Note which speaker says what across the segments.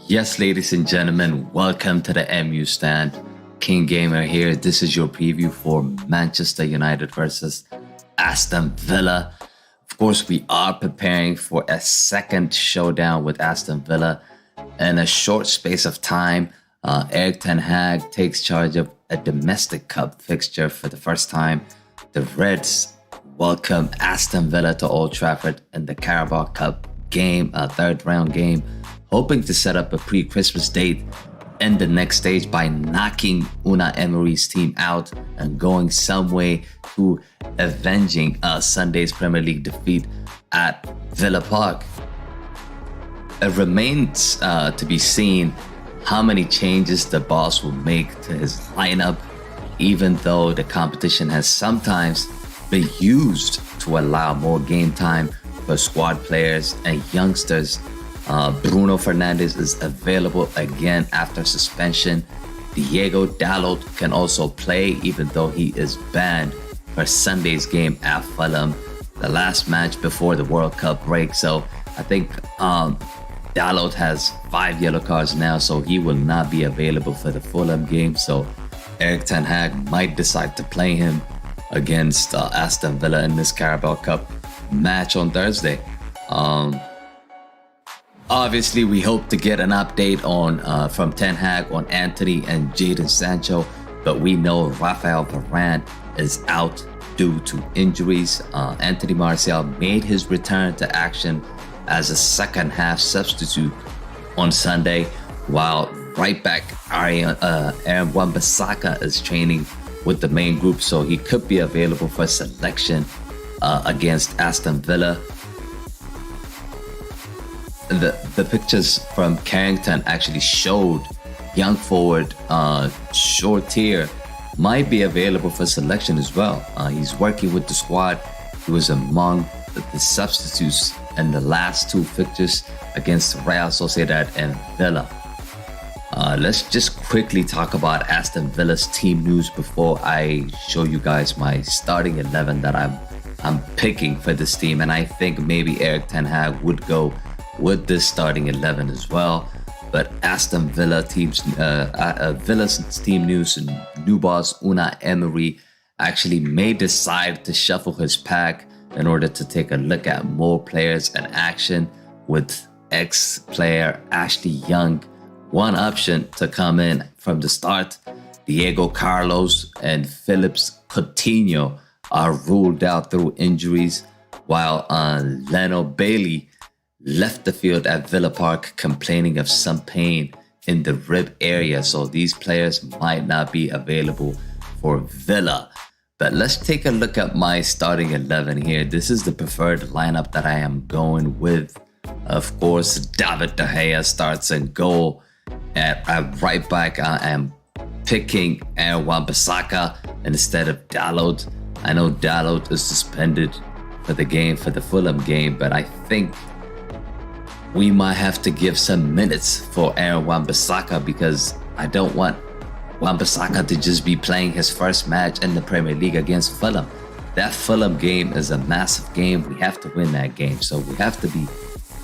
Speaker 1: Yes, ladies and gentlemen, welcome to the MU Stand. King Gamer here. This is your preview for Manchester United versus Aston Villa. Of course, we are preparing for a second showdown with Aston Villa. In a short space of time, Erik ten Hag takes charge of a domestic cup fixture for the first time. The Reds welcome Aston Villa to Old Trafford in the Carabao Cup game, a third round game, hoping to set up a pre-Christmas date in the next stage by knocking Unai Emery's team out and going some way to avenging Sunday's Premier League defeat at Villa Park. It remains to be seen how many changes the boss will make to his lineup, even though the competition has sometimes been used to allow more game time for squad players and youngsters. Bruno Fernandes is available again after suspension. Diego Dalot can also play, even though he is banned for Sunday's game at Fulham, the last match before the World Cup break. So I think Dalot has 5 yellow cards now, so he will not be available for the Fulham game. So Erik ten Hag might decide to play him against Aston Villa in this Carabao Cup match on Thursday. Obviously, we hope to get an update on from Ten Hag on Anthony and Jadon Sancho, but we know Rafael Varane is out due to injuries. Anthony Martial made his return to action as a second half substitute on Sunday, while right back Aaron Wan-Bissaka is training with the main group, so he could be available for selection against Aston Villa. The pictures from Carrington actually showed young forward Shortier might be available for selection as well. He's working with the squad. He was among the substitutes in the last 2 fixtures against Real Sociedad and Villa. Let's just quickly talk about Aston Villa's team news before I show you guys my starting 11 that I'm picking for this team, and I think maybe Erik ten Hag would go with this starting 11 as well. But Aston Villa Villa's team news, and new boss Unai Emery actually may decide to shuffle his pack in order to take a look at more players in action, with ex-player Ashley Young one option to come in from the start. Diego Carlos and Philips Coutinho are ruled out through injuries, while Leno Bailey left the field at Villa Park complaining of some pain in the rib area, so these players might not be available for Villa. But let's take a look at my starting 11 here. This is the preferred lineup that I am going with. Of course, David De Gea starts in goal. At right back, I am picking Aaron Wan-Bissaka instead of Dalot. I know Dalot is suspended for the Fulham game, but I think we might have to give some minutes for Aaron Wan-Bissaka, because I don't want Wan-Bissaka to just be playing his first match in the Premier League against Fulham. That Fulham game is a massive game. We have to win that game, so we have to be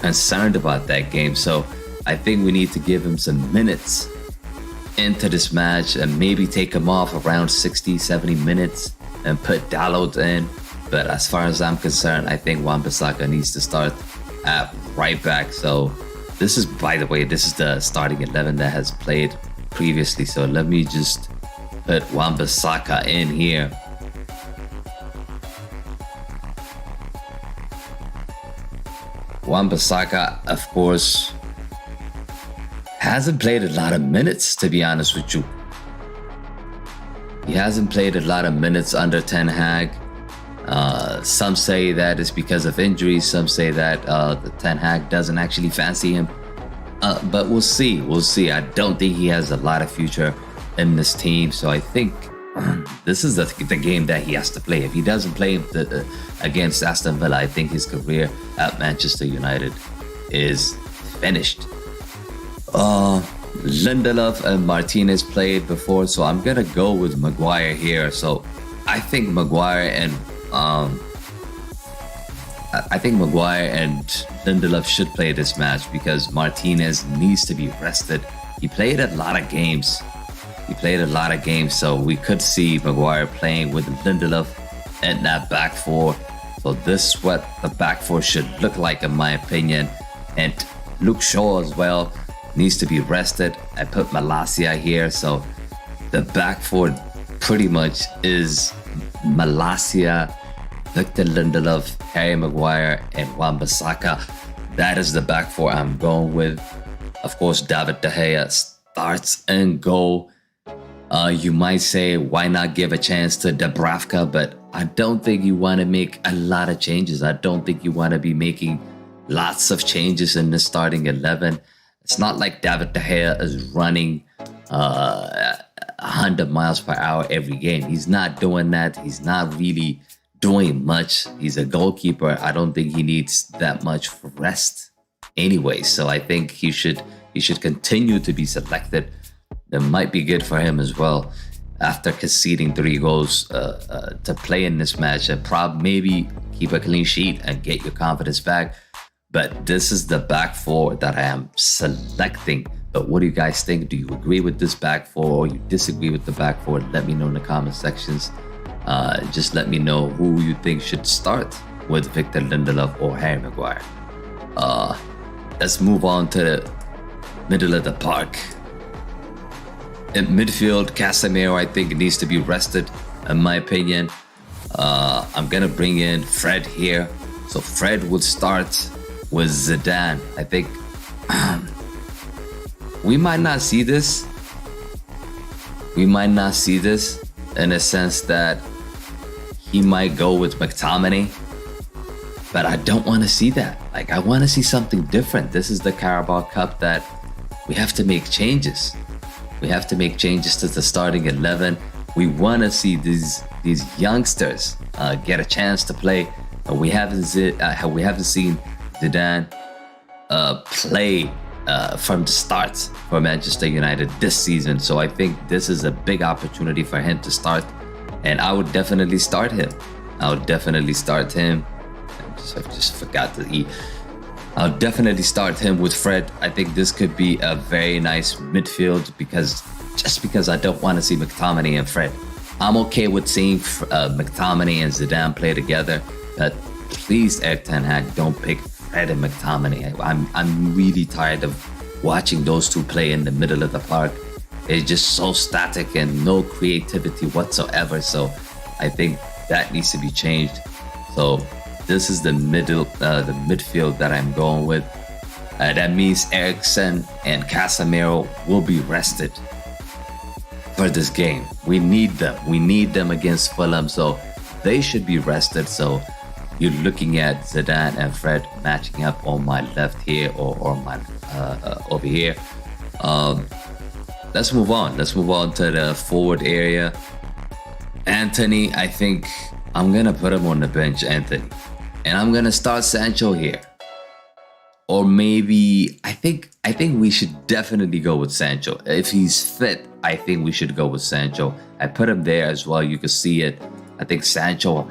Speaker 1: concerned about that game. So I think we need to give him some minutes into this match and maybe take him off around 60-70 minutes and put Dalot in. But as far as I'm concerned, I think Wan-Bissaka needs to start at right back. So this is, by the way, this is the starting 11 that has played previously. So let me just put Wan-Bissaka in here. Wan-Bissaka, of course, hasn't played a lot of minutes, to be honest with you. He hasn't played a lot of minutes under Ten Hag. Some say that it's because of injuries. Some say that the Ten Hag doesn't actually fancy him. But we'll see. We'll see. I don't think he has a lot of future in this team. So I think this is the game that he has to play. If he doesn't play against Aston Villa, I think his career at Manchester United is finished. Lindelof and Martinez played before, so I'm gonna go with Maguire here. So I think Maguire and I think Maguire and Lindelof should play this match because Martinez needs to be rested. He played a lot of games. So we could see Maguire playing with Lindelof and that back four. So this is what the back four should look like, in my opinion. And Luke Shaw as well needs to be rested. I put Malacia here, so the back four pretty much is Malacia, Victor Lindelof, Harry Maguire, and Wan-Bissaka. That is the back four I'm going with. Of course, David De Gea starts and goal. You might say, why not give a chance to Dubravka? But I don't think you want to make a lot of changes. I don't think you want to be making lots of changes in the starting 11. It's not like David De Gea is running 100 miles per hour every game. He's not doing that. He's not really doing much. He's a goalkeeper. I don't think he needs that much rest anyway. So I think he should continue to be selected. That might be good for him as well after conceding 3 goals to play in this match and maybe keep a clean sheet and get your confidence back. But this is the back four that I am selecting. But what do you guys think? Do you agree with this back four or you disagree with the back four? Let me know in the comment sections. Just let me know who you think should start with Victor Lindelof or Harry Maguire. Let's move on to the middle of the park. In midfield, Casemiro, I think, needs to be rested, in my opinion. I'm going to bring in Fred here. So Fred would start with Zidane. I think we might not see this. We might not see this in a sense that he might go with McTominay. But I don't want to see that. Like, I want to see something different. This is the Carabao Cup that we have to make changes. We have to make changes to the starting 11. We want to see these youngsters get a chance to play. We haven't seen Zidane play from the start for Manchester United this season. So I think this is a big opportunity for him to start. And I would definitely start him. I just forgot to eat. I'll definitely start him with Fred. I think this could be a very nice midfield because I don't want to see McTominay and Fred. I'm okay with seeing McTominay and Zidane play together, but please, Erik ten Hag, don't pick Fred and McTominay. I'm really tired of watching those two play in the middle of the park. It's just so static and no creativity whatsoever. So I think that needs to be changed. So this is the midfield that I'm going with. That means Eriksen and Casemiro will be rested for this game. We need them. We need them against Fulham, so they should be rested. So you're looking at Zidane and Fred matching up on my left here or my over here. Let's move on. Let's move on to the forward area. Anthony, I think I'm gonna put him on the bench, Anthony. And I'm gonna start Sancho here. Or maybe I think we should definitely go with Sancho. If he's fit, I think we should go with Sancho. I put him there as well. You can see it. I think Sancho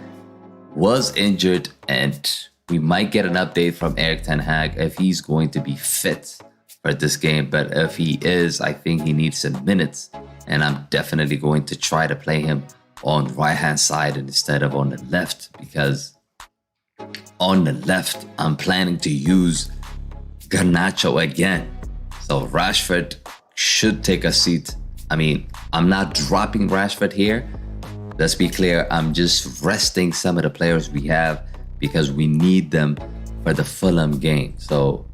Speaker 1: was injured and we might get an update from Erik ten Hag if he's going to be fit for this game. But if he is, I think he needs some minutes. And I'm definitely going to try to play him on the right-hand side instead of on the left, because on the left, I'm planning to use Garnacho again. So Rashford should take a seat. I mean, I'm not dropping Rashford here. Let's be clear. I'm just resting some of the players we have because we need them for the Fulham game. So,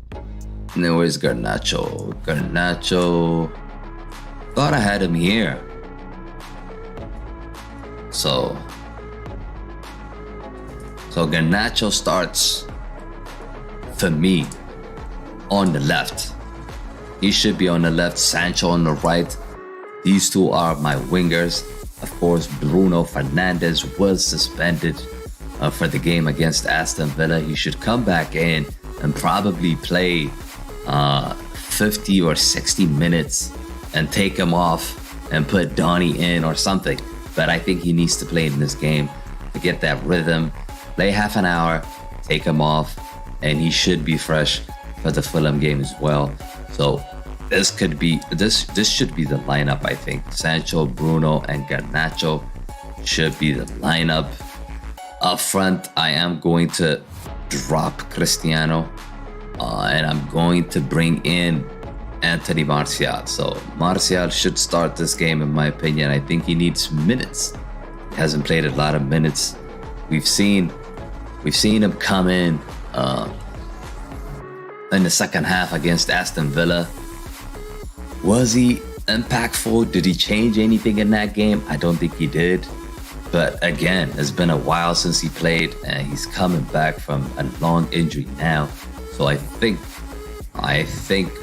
Speaker 1: where's Garnacho? Garnacho. Thought I had him here. So Garnacho starts for me on the left. He should be on the left, Sancho on the right. These two are my wingers. Of course, Bruno Fernandes was suspended for the game against Aston Villa. He should come back in and probably play 50 or 60 minutes and take him off and put Donny in or something. But I think he needs to play in this game to get that rhythm. Play half an hour, take him off, and he should be fresh for the Fulham game as well. So this should be the lineup, I think. Sancho, Bruno, and Garnacho should be the lineup. Up front, I am going to drop Cristiano, and I'm going to bring in Anthony Martial. So Martial should start this game, in my opinion. I think he needs minutes. He hasn't played a lot of minutes. We've seen him come in the second half against Aston Villa. Was he impactful? Did he change anything in that game? I don't think he did. But again, it's been a while since he played, and he's coming back from a long injury now. So I think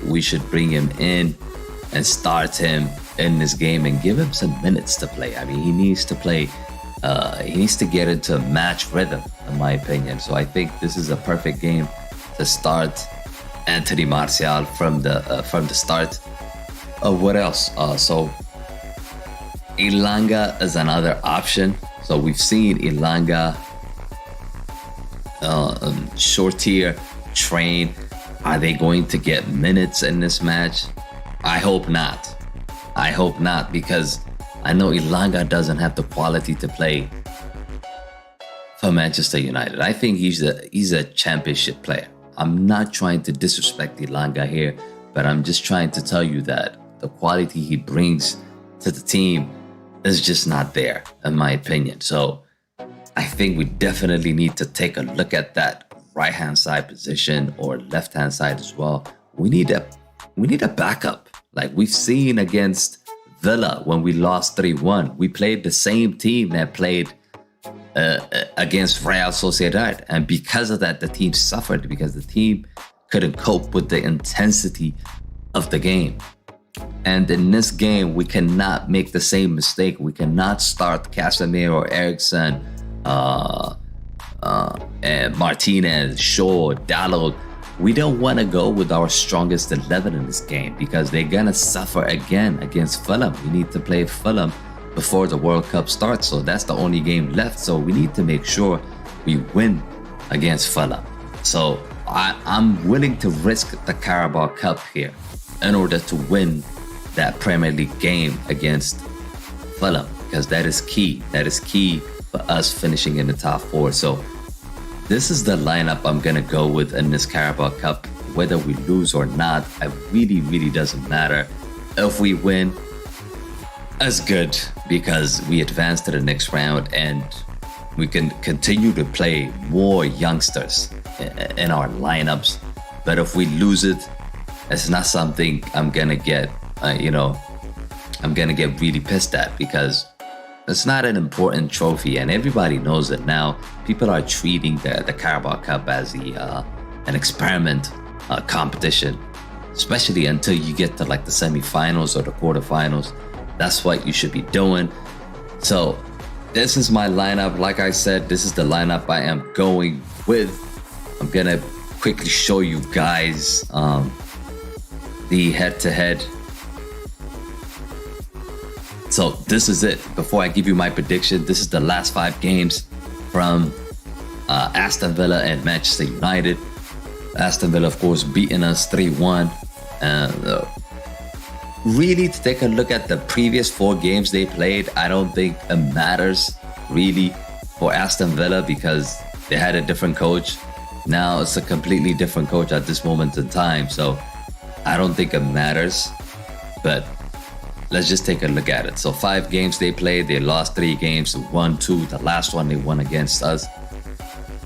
Speaker 1: we should bring him in and start him in this game and give him some minutes to play. I mean, he needs to play. He needs to get into match rhythm, in my opinion. So I think this is a perfect game to start Anthony Martial from the start. What else? So Elanga is another option. So we've seen Elanga, Shortier, train. Are they going to get minutes in this match? I hope not. Because I know Elanga doesn't have the quality to play for Manchester United. I think he's a championship player. I'm not trying to disrespect Elanga here, but I'm just trying to tell you that the quality he brings to the team is just not there, in my opinion. So I think we definitely need to take a look at that right-hand side position or left-hand side as well. We need a backup. Like we've seen against Villa when we lost 3-1. We played the same team that played against Real Sociedad. And because of that, the team suffered because the team couldn't cope with the intensity of the game. And in this game, we cannot make the same mistake. We cannot start Casemiro, Eriksen, and Martinez, Shaw, Dalot. We don't want to go with our strongest 11 in this game because they're going to suffer again against Fulham. We need to play Fulham before the World Cup starts. So that's the only game left. So we need to make sure we win against Fulham. So I'm willing to risk the Carabao Cup here in order to win that Premier League game against Fulham, because that is key. That is key for us finishing in the top four. So this is the lineup I'm going to go with in this Carabao Cup. Whether we lose or not, it really doesn't matter. If we win, that's good because we advance to the next round and we can continue to play more youngsters in our lineups. But if we lose it, it's not something I'm going to get, I'm going to get really pissed at because it's not an important trophy and everybody knows it now. People are treating the Carabao Cup as an experiment competition, especially until you get to like the semifinals or the quarterfinals. That's what you should be doing. So this is my lineup. Like I said, this is the lineup I am going with. I'm going to quickly show you guys the head-to-head. So this is it. Before I give you my prediction, this is the last 5 games from Aston Villa and Manchester United. Aston Villa, of course, beating us 3-1. Really, to take a look at the previous 4 games they played, I don't think it matters really for Aston Villa because they had a different coach. Now it's a completely different coach at this moment in time. So I don't think it matters. But let's just take a look at it. So 5 games they played, they lost 3 games, won 2. The last one they won against us.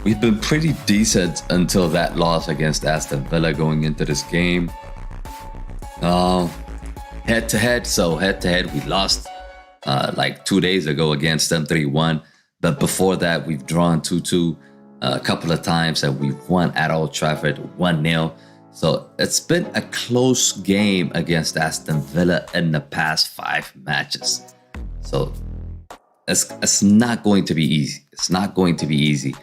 Speaker 1: We've been pretty decent until that loss against Aston Villa going into this game. Head-to-head, we lost like 2 days ago against them 3-1. But before that, we've drawn 2-2 a couple of times and we've won at Old Trafford 1-0. So it's been a close game against Aston Villa in the past 5 matches. So it's not going to be easy. It's not going to be easy.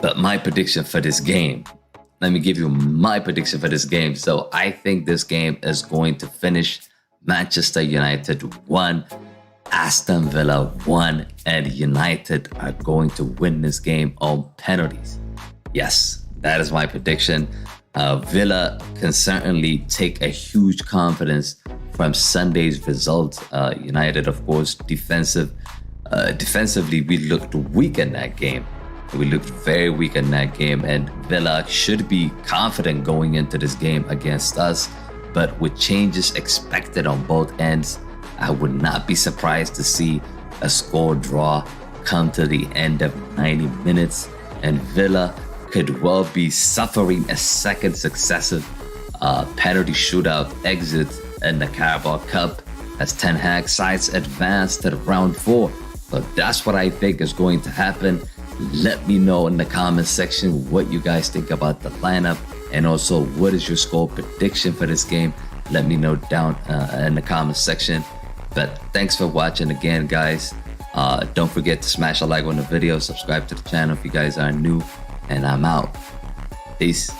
Speaker 1: But my prediction for this game, let me give you my prediction for this game. So I think this game is going to finish Manchester United 1, Aston Villa 1, and United are going to win this game on penalties. Yes, that is my prediction. Villa can certainly take a huge confidence from Sunday's result. United, of course, defensively, we looked weak in that game. We looked very weak in that game, and Villa should be confident going into this game against us. But with changes expected on both ends, I would not be surprised to see a score draw come to the end of 90 minutes, and Villa could well be suffering a second successive penalty shootout exit in the Carabao Cup as Ten Hag sides advance to round 4. So that's what I think is going to happen. Let me know in the comment section what you guys think about the lineup, and also what is your score prediction for this game. Let me know down in the comment section. But thanks for watching again, guys. Don't forget to smash a like on the video, subscribe to the channel if you guys are new, and I'm out. Peace.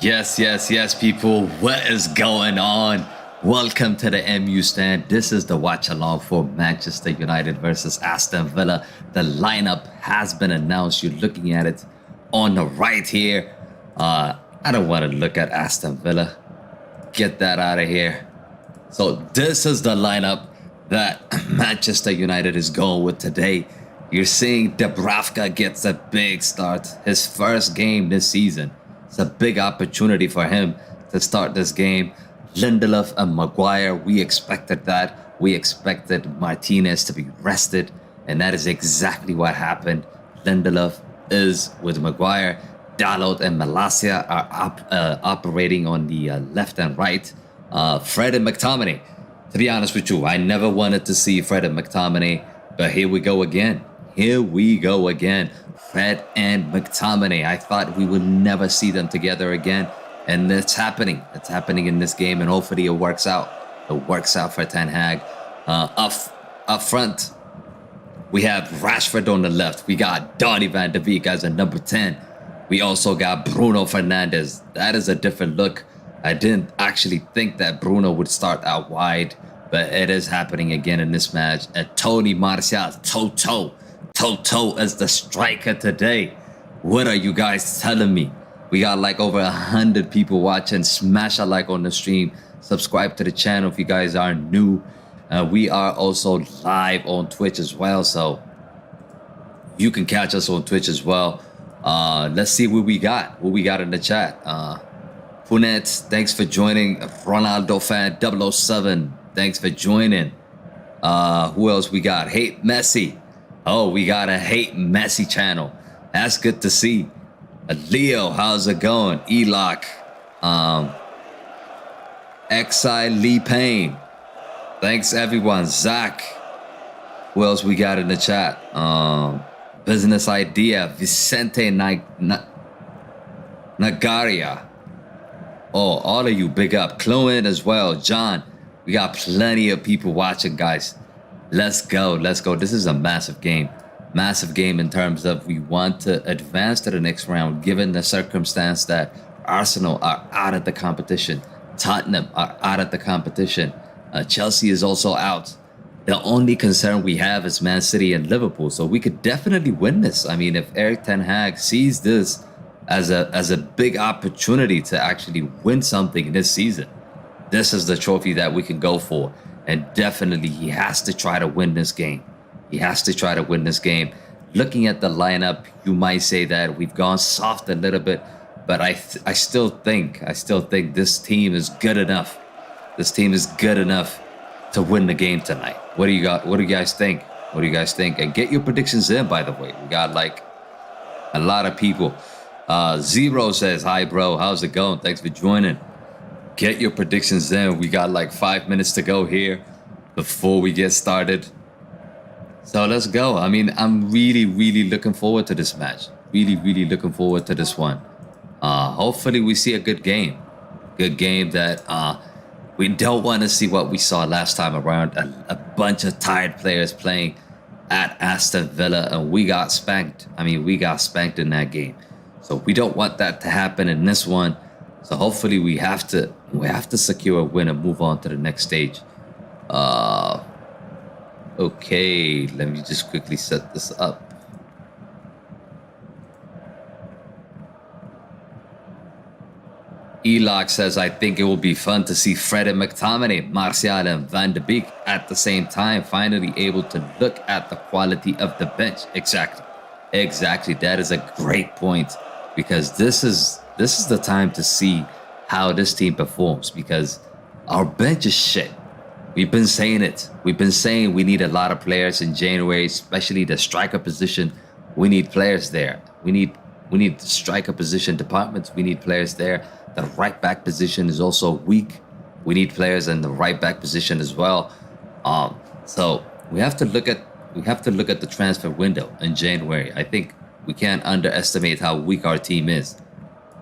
Speaker 1: Yes, people. What is going on? Welcome to the MU stand. This is the watch along for Manchester United versus Aston Villa. The lineup has been announced. You're looking at it on the right here. I don't want to look at Aston Villa. Get that out of here. So this is the lineup that Manchester United is going with today. You're seeing Dubravka gets a big start. His first game this season. It's a big opportunity for him to start this game. Lindelof and Maguire, we expected that. We expected Martinez to be rested, and that is exactly what happened. Lindelof is with Maguire. Dalot and Malacia are operating on the left and right. Fred and McTominay. To be honest with you, I never wanted to see Fred and McTominay, but here we go again. Fred and McTominay. I thought we would never see them together again. And it's happening. It's happening in this game, and hopefully it works out. It works out for Ten Hag. Up front, we have Rashford on the left. We got Donny van de Beek as a number 10. We also got Bruno Fernandes. That is a different look. I didn't actually think that Bruno would start out wide, but it is happening again in this match. And Tony Martial, Toto as the striker today. What are you guys telling me? We got like over 100 people watching. Smash a like on the stream. Subscribe to the channel if you guys are new. We are also live on Twitch as well, so you can catch us on Twitch as well. Let's see what we got. What we got in the chat. Punet, thanks for joining. Ronaldo fan 007, thanks for joining. Who else we got? Hate Messi. Oh, we got a Hate Messi channel. That's good to see. Leo, how's it going? Eloc, Exile Lee Payne. Thanks everyone. Zach. Who else we got in the chat? Business Idea. Vicente Nagaria. Oh, all of you, big up. Chloe as well. John. We got plenty of people watching, guys. Let's go. This is a massive game. Massive game in terms of we want to advance to the next round, given the circumstance that Arsenal are out of the competition. Tottenham are out of the competition. Chelsea is also out. The only concern we have is Man City and Liverpool. So we could definitely win this. I mean, if Erik ten Hag sees this as a big opportunity to actually win something this season, this is the trophy that we can go for. And definitely he has to try to win this game. Looking at the lineup, you might say that we've gone soft a little bit, but I still think this team is good enough. This team is good enough to win the game tonight. What do you guys think? And get your predictions in, by the way. We got like a lot of people. Zero says, hi bro, how's it going? Thanks for joining. Get your predictions in. We got like 5 minutes to go here before we get started. So let's go. I mean, I'm really looking forward to this match. Really looking forward to this one. Hopefully we see a good game. Good game that we don't want to see what we saw last time around. A bunch of tired players playing at Aston Villa, and we got spanked. I mean, we got spanked in that game. So we don't want that to happen in this one. So hopefully we have to secure a win and move on to the next stage. Okay, let me just quickly set this up. Eloc says, I think it will be fun to see Fred and McTominay, Martial and Van de Beek at the same time, finally able to look at the quality of the bench. Exactly. That is a great point, because this is the time to see how this team performs, because our bench is shit. We've been saying it. We've been saying we need a lot of players in January, especially the striker position. We need players there. We need striker position departments. We need players there. The right back position is also weak. We need players in the right back position as well. So we have to look at the transfer window in January. I think we can't underestimate how weak our team is.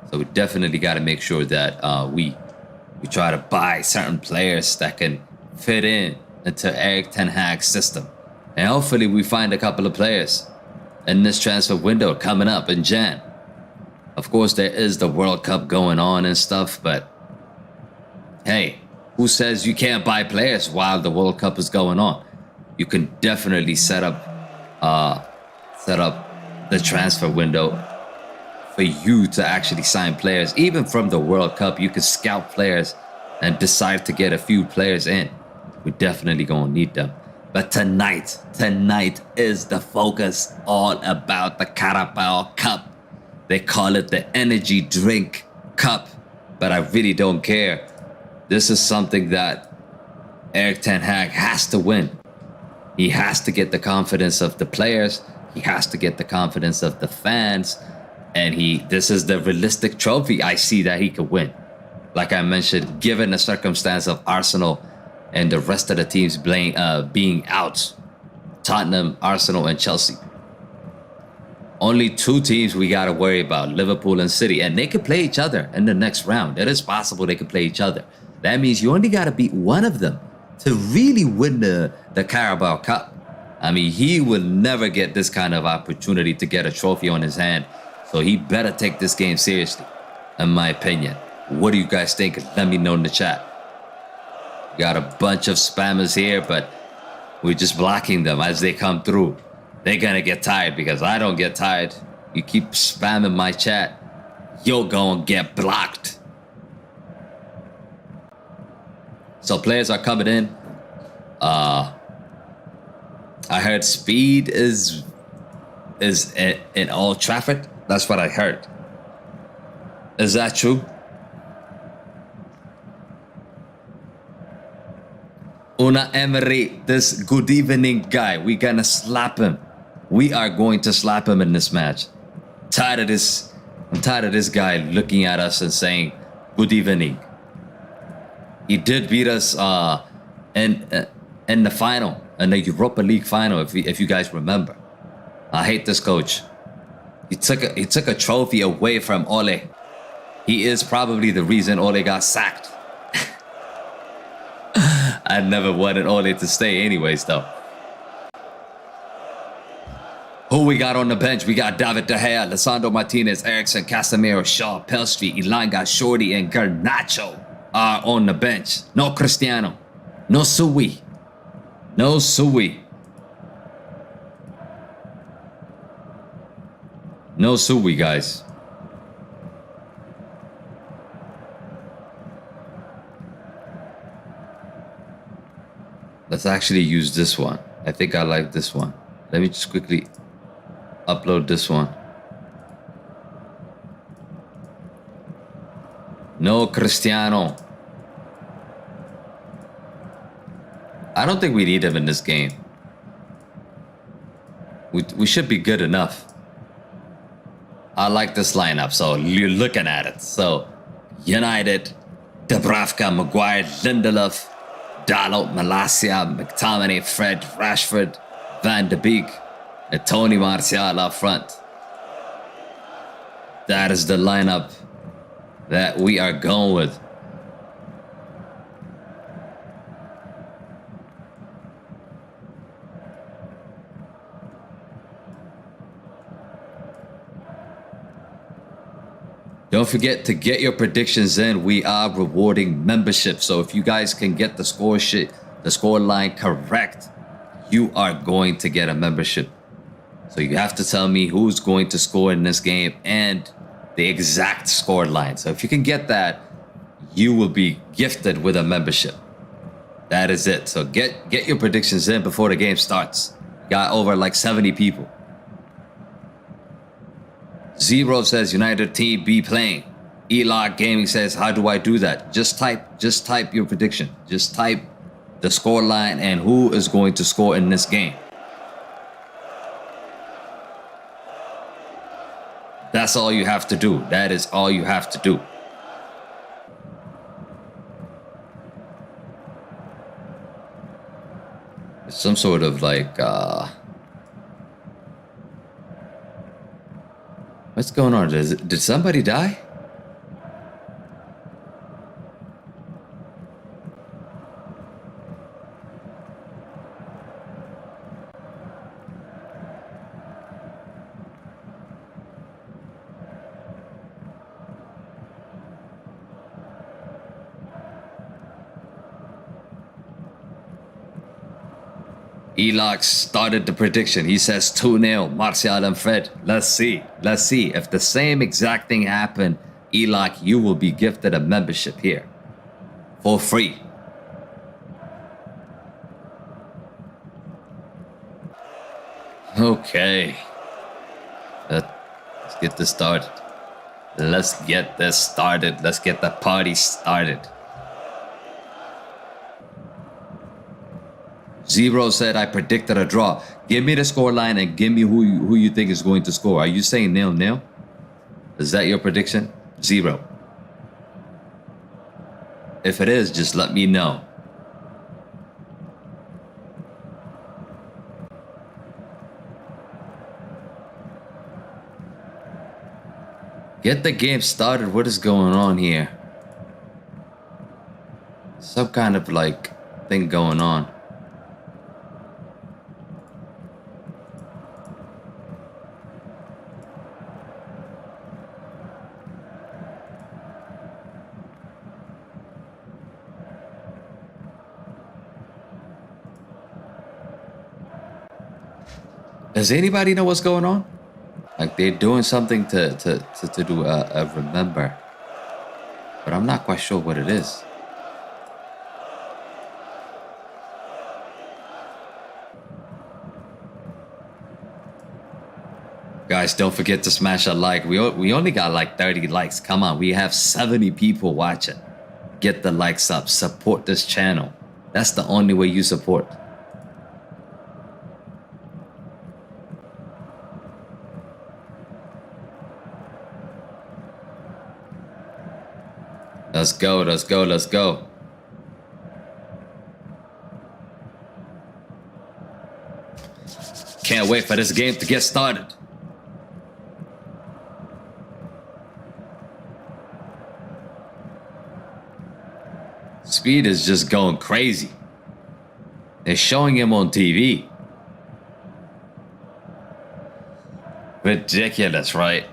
Speaker 1: So we definitely got to make sure that we try to buy certain players that can fit into Erik ten Hag's system. And hopefully we find a couple of players in this transfer window coming up in Jan. Of course, there is the World Cup going on and stuff, but hey, who says you can't buy players while the World Cup is going on? You can definitely set up the transfer window for you to actually sign players. Even from the World Cup, you can scout players and decide to get a few players in. We're definitely gonna need them. But tonight is the focus, all about the Carabao Cup. They call it the Energy Drink Cup, but I really don't care. This is something that Erik ten Hag has to win. He has to get the confidence of the players. He has to get the confidence of the fans. And this is the realistic trophy I see that he could win. Like I mentioned, given the circumstance of Arsenal and the rest of the teams being out, Tottenham, Arsenal, and Chelsea. Only two teams we got to worry about, Liverpool and City. And they could play each other in the next round. It is possible they could play each other. That means you only got to beat one of them to really win the Carabao Cup. I mean, he will never get this kind of opportunity to get a trophy on his hand. So he better take this game seriously, in my opinion. What do you guys think? Let me know in the chat. Got a bunch of spammers here, but we're just blocking them as they come through. They're gonna get tired because I don't get tired. You keep spamming my chat, you're gonna get blocked. So players are coming in. I heard Speed is in Old Trafford. That's what I heard. Is that true? Una Emery, this good evening guy, we gonna slap him. We are going to slap him in this match. I'm tired of this guy looking at us and saying good evening. He did beat us in the final, in the Europa League final, if you guys remember. I hate this coach. He took a trophy away from Ole. He is probably the reason Ole got sacked. I never wanted Ole to stay anyways, though. Who we got on the bench? We got David De Gea, Lisandro Martinez, Eriksen, Casemiro, Shaw, Pelstri, Elanga, Shorty, and Garnacho are on the bench. No Cristiano. No Sui. No Sui. No Sui, guys. Let's actually use this one. I think I like this one. Let me just quickly upload this one. No Cristiano. I don't think we need him in this game. We should be good enough. I like this lineup, so you're looking at it. So, United, Dubravka, Maguire, Lindelof, Dalot, Malacia, McTominay, Fred, Rashford, Van de Beek, and Tony Martial up front. That is the lineup that we are going with. Don't forget to get your predictions in. We are rewarding membership. So if you guys can get the score line correct, you are going to get a membership. So you have to tell me who's going to score in this game and the exact score line. So if you can get that, you will be gifted with a membership. That is it. So get your predictions in before the game starts. Got over like 70 people. Zero says United team be playing. Elog Gaming says, how do I do that? Just type your prediction. Just type the score line and who is going to score in this game. That's all you have to do. That is all you have to do. It's some sort of like what's going on? Did somebody die? Elox started the prediction. He says 2-0, Martial and Fred. Let's see. Let's see. If the same exact thing happened, Elox, you will be gifted a membership here. For free. Okay. Let's get this started. Let's get this started. Let's get the party started. Zero said, I predicted a draw. Give me the scoreline and give me who you think is going to score. Are you saying 0-0? Is that your prediction? Zero. If it is, just let me know. Get the game started. What is going on here? Some kind of like thing going on. Does anybody know what's going on? Like they're doing something to do a remember, but I'm not quite sure what it is. Guys, don't forget to smash a like. We only got like 30 likes. Come on, we have 70 people watching. Get the likes up. Support this channel. That's the only way you support. Let's go, let's go, let's go. Can't wait for this game to get started. Speed is just going crazy. They're showing him on TV. Ridiculous, right?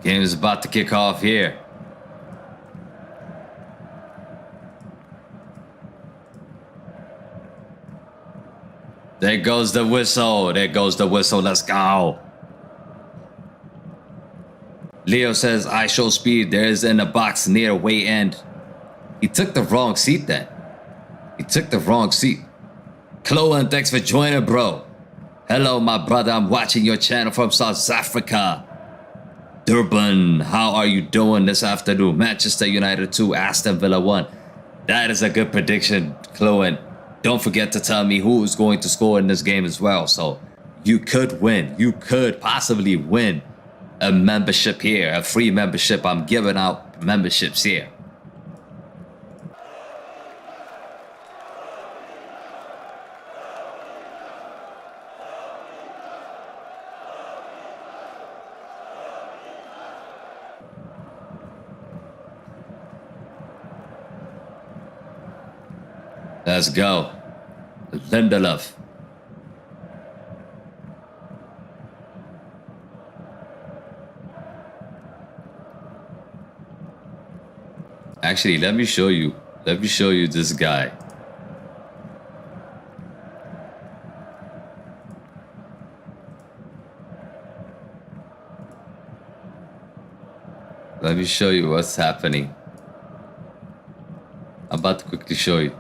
Speaker 1: Game is about to kick off here. There goes the whistle. There goes the whistle. Let's go. Leo says, I show speed. There is in a box near way end. He took the wrong seat then. He took the wrong seat. Chloe, thanks for joining, bro. Hello, my brother. I'm watching your channel from South Africa. Durban, how are you doing this afternoon? Manchester United 2, Aston Villa 1. That is a good prediction, Chloe. Don't forget to tell me who is going to score in this game as well. So you could win. You could possibly win a membership here, a free membership. I'm giving out memberships here. Let's go. Lindelof. Actually, let me show you. Let me show you this guy. Let me show you what's happening. I'm about to quickly show you.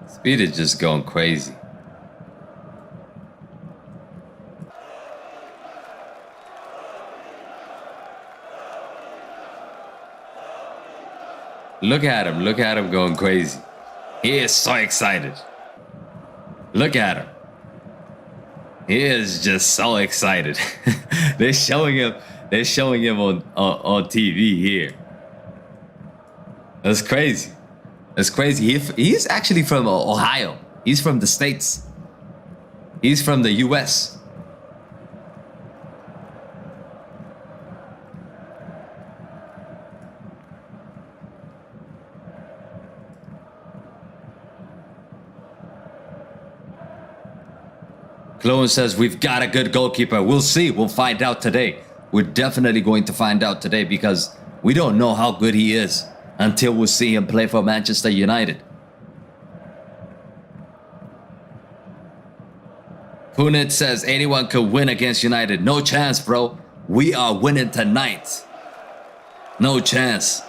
Speaker 1: Speed is just going crazy. Look at him going crazy. He is so excited. Look at him. He is just so excited. They're showing him on TV here. That's crazy. That's crazy. He's actually from Ohio. He's from the States. He's from the US. Chloe says, we've got a good goalkeeper. We'll see. We'll find out today. We're definitely going to find out today because we don't know how good he is until we see him play for Manchester United. Punit says, anyone could win against United. No chance, bro. We are winning tonight. No chance.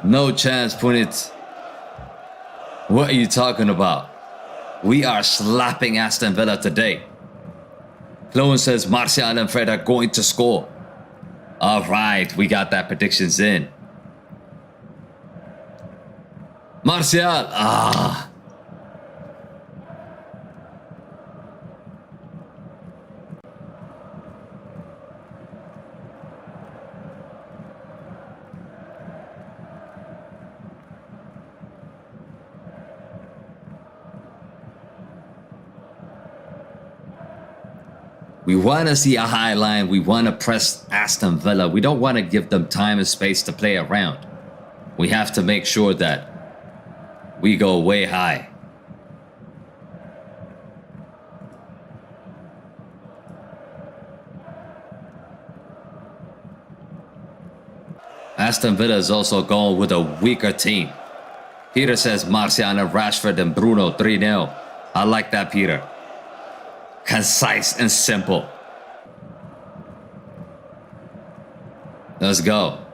Speaker 1: No chance, Punit. What are you talking about? We are slapping Aston Villa today. Chloe says Martial and Fred are going to score. All right, we got that predictions in. Martial, We want to see a high line. We want to press Aston Villa. We don't want to give them time and space to play around. We have to make sure that we go way high. Aston Villa is also going with a weaker team. Peter says Martial and Rashford and Bruno 3-0. I like that, Peter. Concise and simple. Let's go.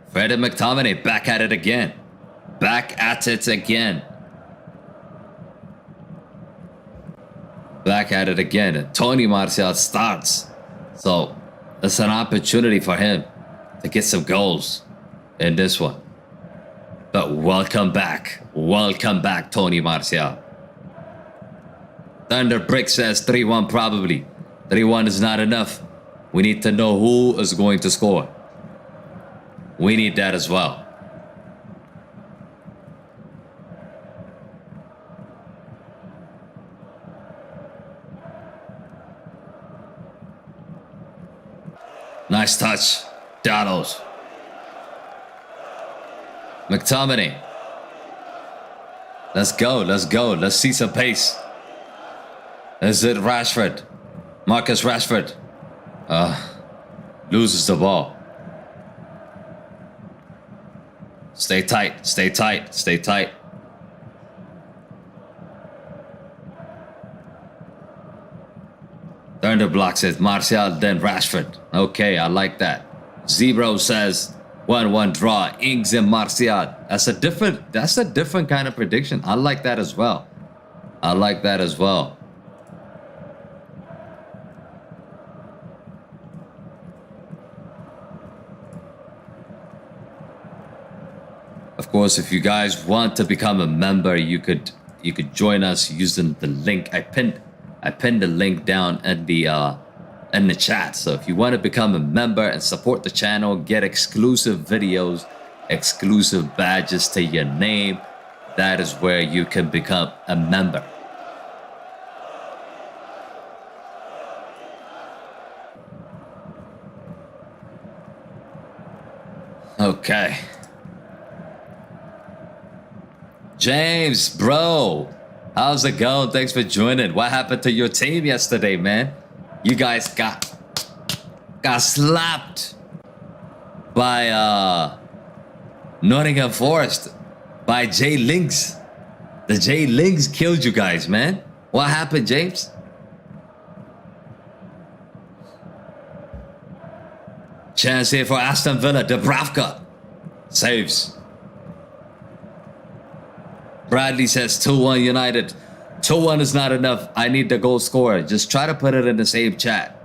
Speaker 1: Fred and McTominay back at it again. Back at it again. Back at it again. And Tony Martial starts. So it's an opportunity for him to get some goals in this one. But welcome back. Welcome back, Tony Martial. Thunder Brick says 3-1 probably. 3-1 is not enough. We need to know who is going to score. We need that as well. Nice touch. Donald. McTominay. Let's go. Let's go. Let's see some pace. Is it Rashford? Marcus Rashford. Loses the ball. Stay tight. Stay tight. Stay tight. Thunder Block says Martial, then Rashford. Okay, I like that. Zebro says 1-1 draw. Ings and Martial. That's a different kind of prediction. I like that as well. I like that as well. Of course, if you guys want to become a member, you could join us using the link. I pinned the link down in the chat. So if you want to become a member and support the channel, get exclusive videos, exclusive badges to your name, that is where you can become a member. Okay. James, bro, how's it going? Thanks for joining. What happened to your team yesterday, man? You guys got slapped by Nottingham Forest, by J Links. The J Links killed you guys, man. What happened, James? Chance here for Aston Villa. Dubravka saves. Bradley says 2-1 United. 2-1 is not enough. I need the goal scorer. Just try to put it in the same chat.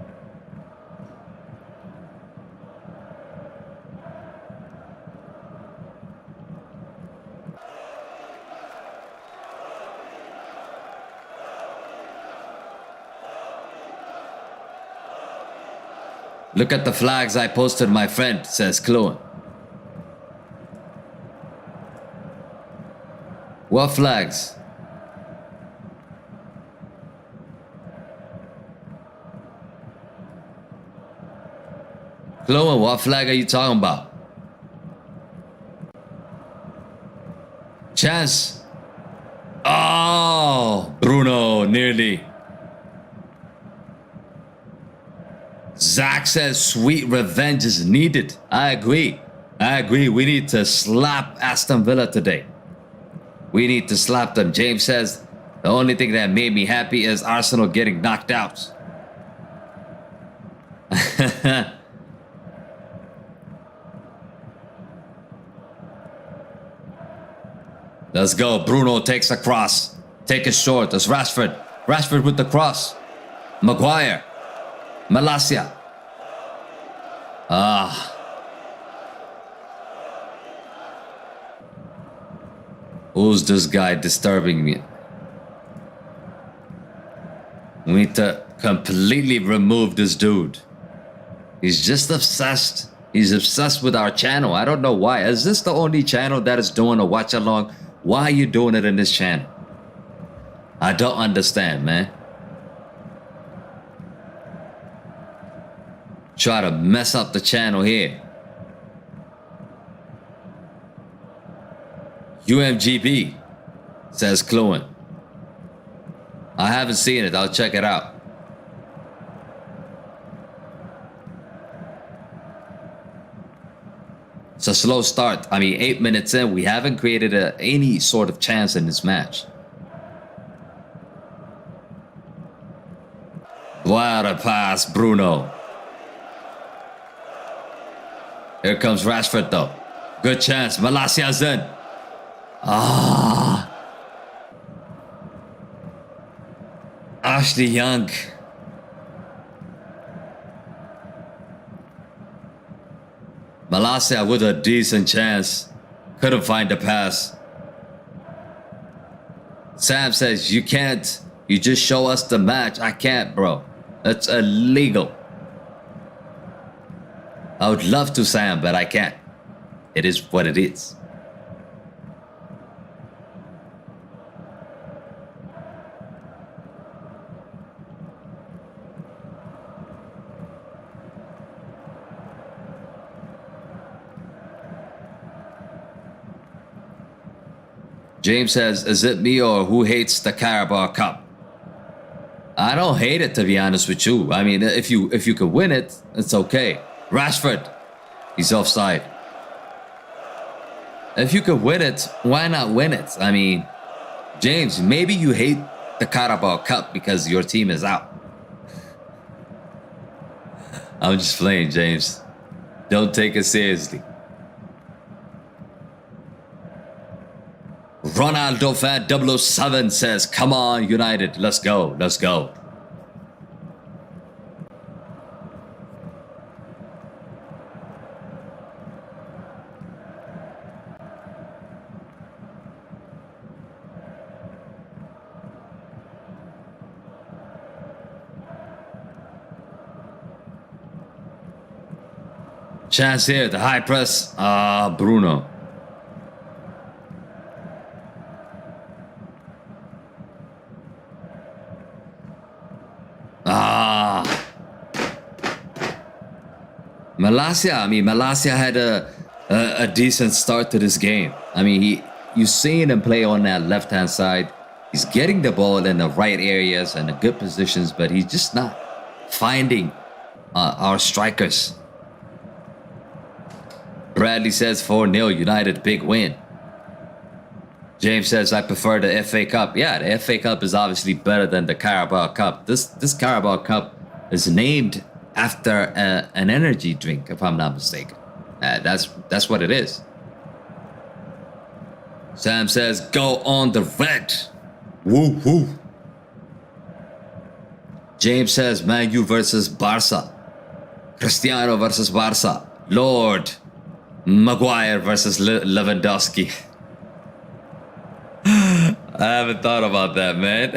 Speaker 1: Look at the flags I posted, my friend, says Chloe. What flags? Chloe, what flag are you talking about? Chance. Oh, Bruno, nearly. Zach says sweet revenge is needed. I agree. I agree. We need to slap Aston Villa today. We need to slap them. James says the only thing that made me happy is Arsenal getting knocked out. Let's go. Bruno takes a cross. Take it short. It's Rashford. Rashford with the cross. Maguire. Malacia. Ah. Who's this guy disturbing me? We need to completely remove this dude. He's just obsessed. He's obsessed with our channel. I don't know why. Is this the only channel that is doing a watch along? Why are you doing it in this channel? I don't understand, man. Try to mess up the channel here. UMGB says Cluent. I haven't seen it. I'll check it out. It's a slow start. I mean, 8 minutes in, we haven't created any sort of chance in this match. What a pass, Bruno. Here comes Rashford, though. Good chance. Malacia's in. Ah. Ashley Young. Malacia with a decent chance. Couldn't find the pass. Sam says, you can't. You just show us the match. I can't, bro. That's illegal. I would love to, Sam, but I can't. It is what it is. James says, is it me or who hates the Carabao Cup? I don't hate it, to be honest with you. I mean, if you could win it, it's okay. Rashford, he's offside. If you could win it, why not win it? I mean, James, maybe you hate the Carabao Cup because your team is out. I'm just playing, James. Don't take it seriously. Ronaldo fan 007 says, come on, United, let's go, let's go. Chance here, the high press. Bruno. Malacia had a decent start to this game. I mean, you've seen him play on that left-hand side. He's getting the ball in the right areas and the good positions, but he's just not finding our strikers. Bradley says 4-0 United, big win. James says, I prefer the FA Cup. Yeah, the FA Cup is obviously better than the Carabao Cup. This Carabao Cup is named after an energy drink, if I'm not mistaken. That's what it is. Sam says, go on the red. Woo woo. James says, Man U versus Barca. Cristiano versus Barca. Lord. Maguire versus Lewandowski. I haven't thought about that, man.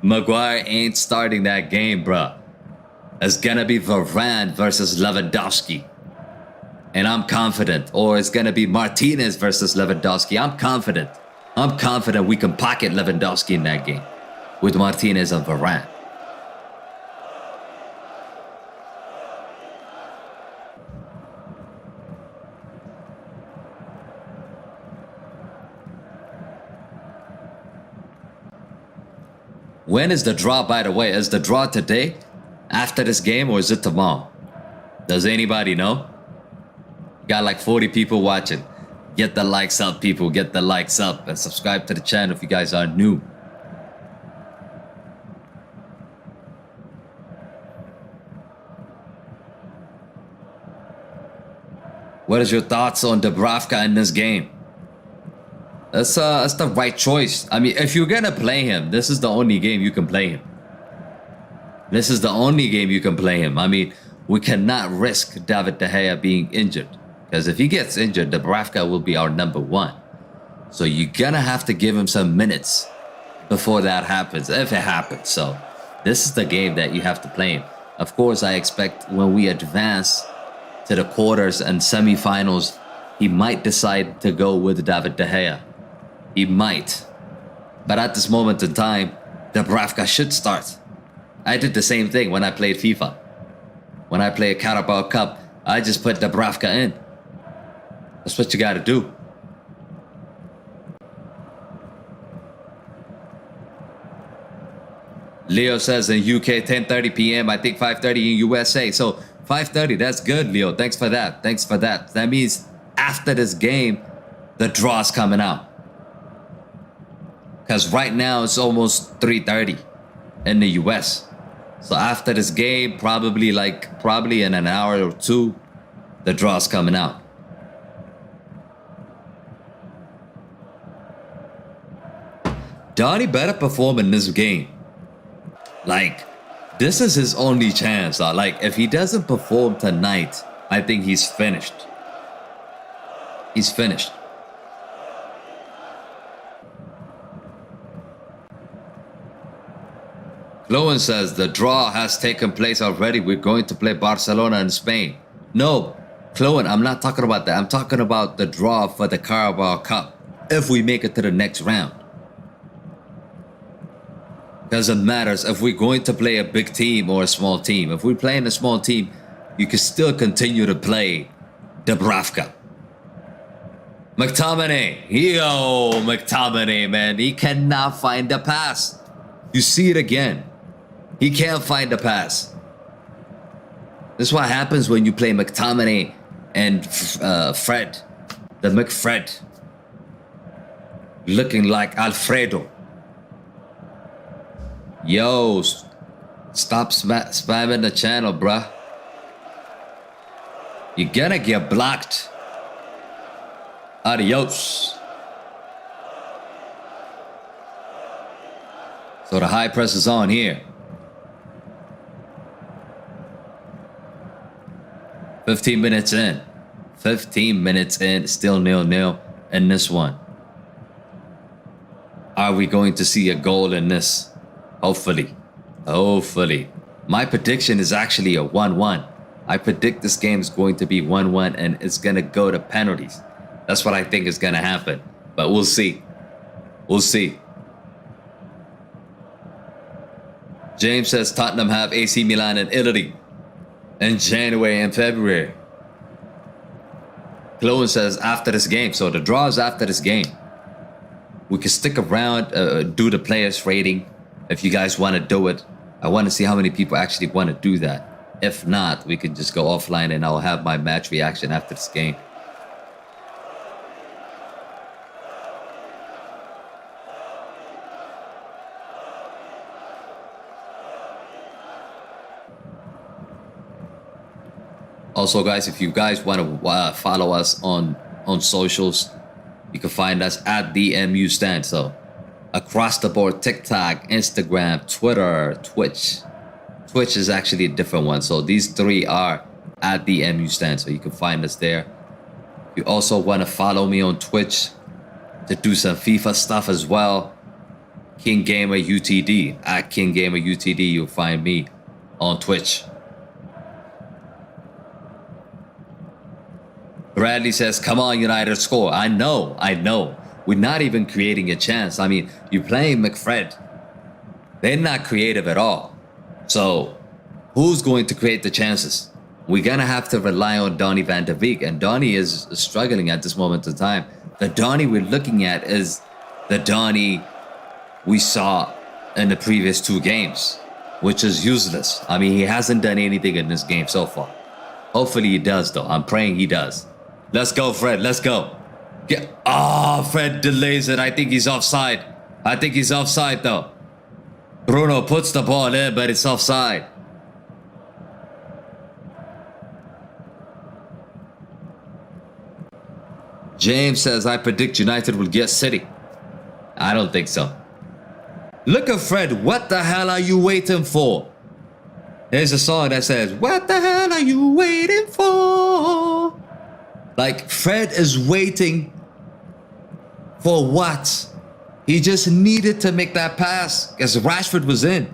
Speaker 1: Maguire ain't starting that game, bruh. It's gonna be Varane versus Lewandowski. And I'm confident. Or it's gonna be Martinez versus Lewandowski. I'm confident. I'm confident we can pocket Lewandowski in that game. With Martinez and Varane. When is the draw, by the way? Is the draw today, after this game, or is it tomorrow? Does anybody know? Got like 40 people watching. Get the likes up, people. Get the likes up. And subscribe to the channel if you guys are new. What is your thoughts on Dubravka in this game? That's the right choice. I mean, if you're gonna play him, this is the only game you can play him. This is the only game you can play him. I mean, we cannot risk David De Gea being injured. Because if he gets injured, Dubravka will be our number one. So you're gonna have to give him some minutes before that happens, if it happens. So this is the game that you have to play him. Of course, I expect when we advance to the quarters and semifinals, he might decide to go with David De Gea. He might. But at this moment in time, Dubravka should start. I did the same thing when I played FIFA. When I play a Carabao Cup, I just put Dubravka in. That's what you gotta do. Leo says in UK 10:30 p.m. I think 5:30 in USA. So 5:30, that's good, Leo. Thanks for that. Thanks for that. That means after this game, the draw's coming out. Because right now it's almost 3:30 in the US. So after this game, probably in an hour or two, the draw's coming out. Donny better perform in this game. Like, this is his only chance. Like, if he doesn't perform tonight, I think he's finished. He's finished. Lowen says the draw has taken place already. We're going to play Barcelona in Spain. No, Chloe, I'm not talking about that. I'm talking about the draw for the Carabao Cup. If we make it to the next round. Doesn't matter if we're going to play a big team or a small team. If we're playing a small team, you can still continue to play Dubravka. McTominay. Yo, McTominay, man. He cannot find the pass. You see it again. He can't find the pass. This is what happens when you play McTominay and Fred. The McFred. Looking like Alfredo. Yo, stop spamming the channel, bruh. You're gonna get blocked. Adios. So the high press is on here. 15 minutes in. 15 minutes in. Still 0-0 in this one. Are we going to see a goal in this? Hopefully. Hopefully. My prediction is actually a 1-1. I predict this game is going to be 1-1 and it's going to go to penalties. That's what I think is going to happen. But we'll see. We'll see. James says Tottenham have AC Milan in Italy in January and February. Chloe says after this game. So the draw is after this game. We can stick around, do the players rating if you guys want to do it. I want to see how many people actually want to do that. If not, we can just go offline and I'll have my match reaction after this game. Also, guys, if you guys want to follow us on socials, you can find us at the MU Stand. So across the board, TikTok, Instagram, Twitter, Twitch. Twitch is actually a different one. So these three are at the MU Stand. So you can find us there. You also want to follow me on Twitch to do some FIFA stuff as well. King Gamer UTD. At King Gamer UTD, you'll find me on Twitch. Bradley says, come on, United, score. I know. We're not even creating a chance. I mean, you're playing McFred. They're not creative at all. So, who's going to create the chances? We're going to have to rely on Donny van de Beek. And Donny is struggling at this moment in time. The Donny we're looking at is the Donny we saw in the previous 2 games, which is useless. I mean, he hasn't done anything in this game so far. Hopefully he does, though. I'm praying he does. Let's go, Fred. Let's go. Fred delays it. I think he's offside. Though. Bruno puts the ball in, but it's offside. James says, I predict United will get City. I don't think so. Look at Fred. What the hell are you waiting for? There's a song that says, what the hell are you waiting for? Like, Fred is waiting for what? He just needed to make that pass because Rashford was in.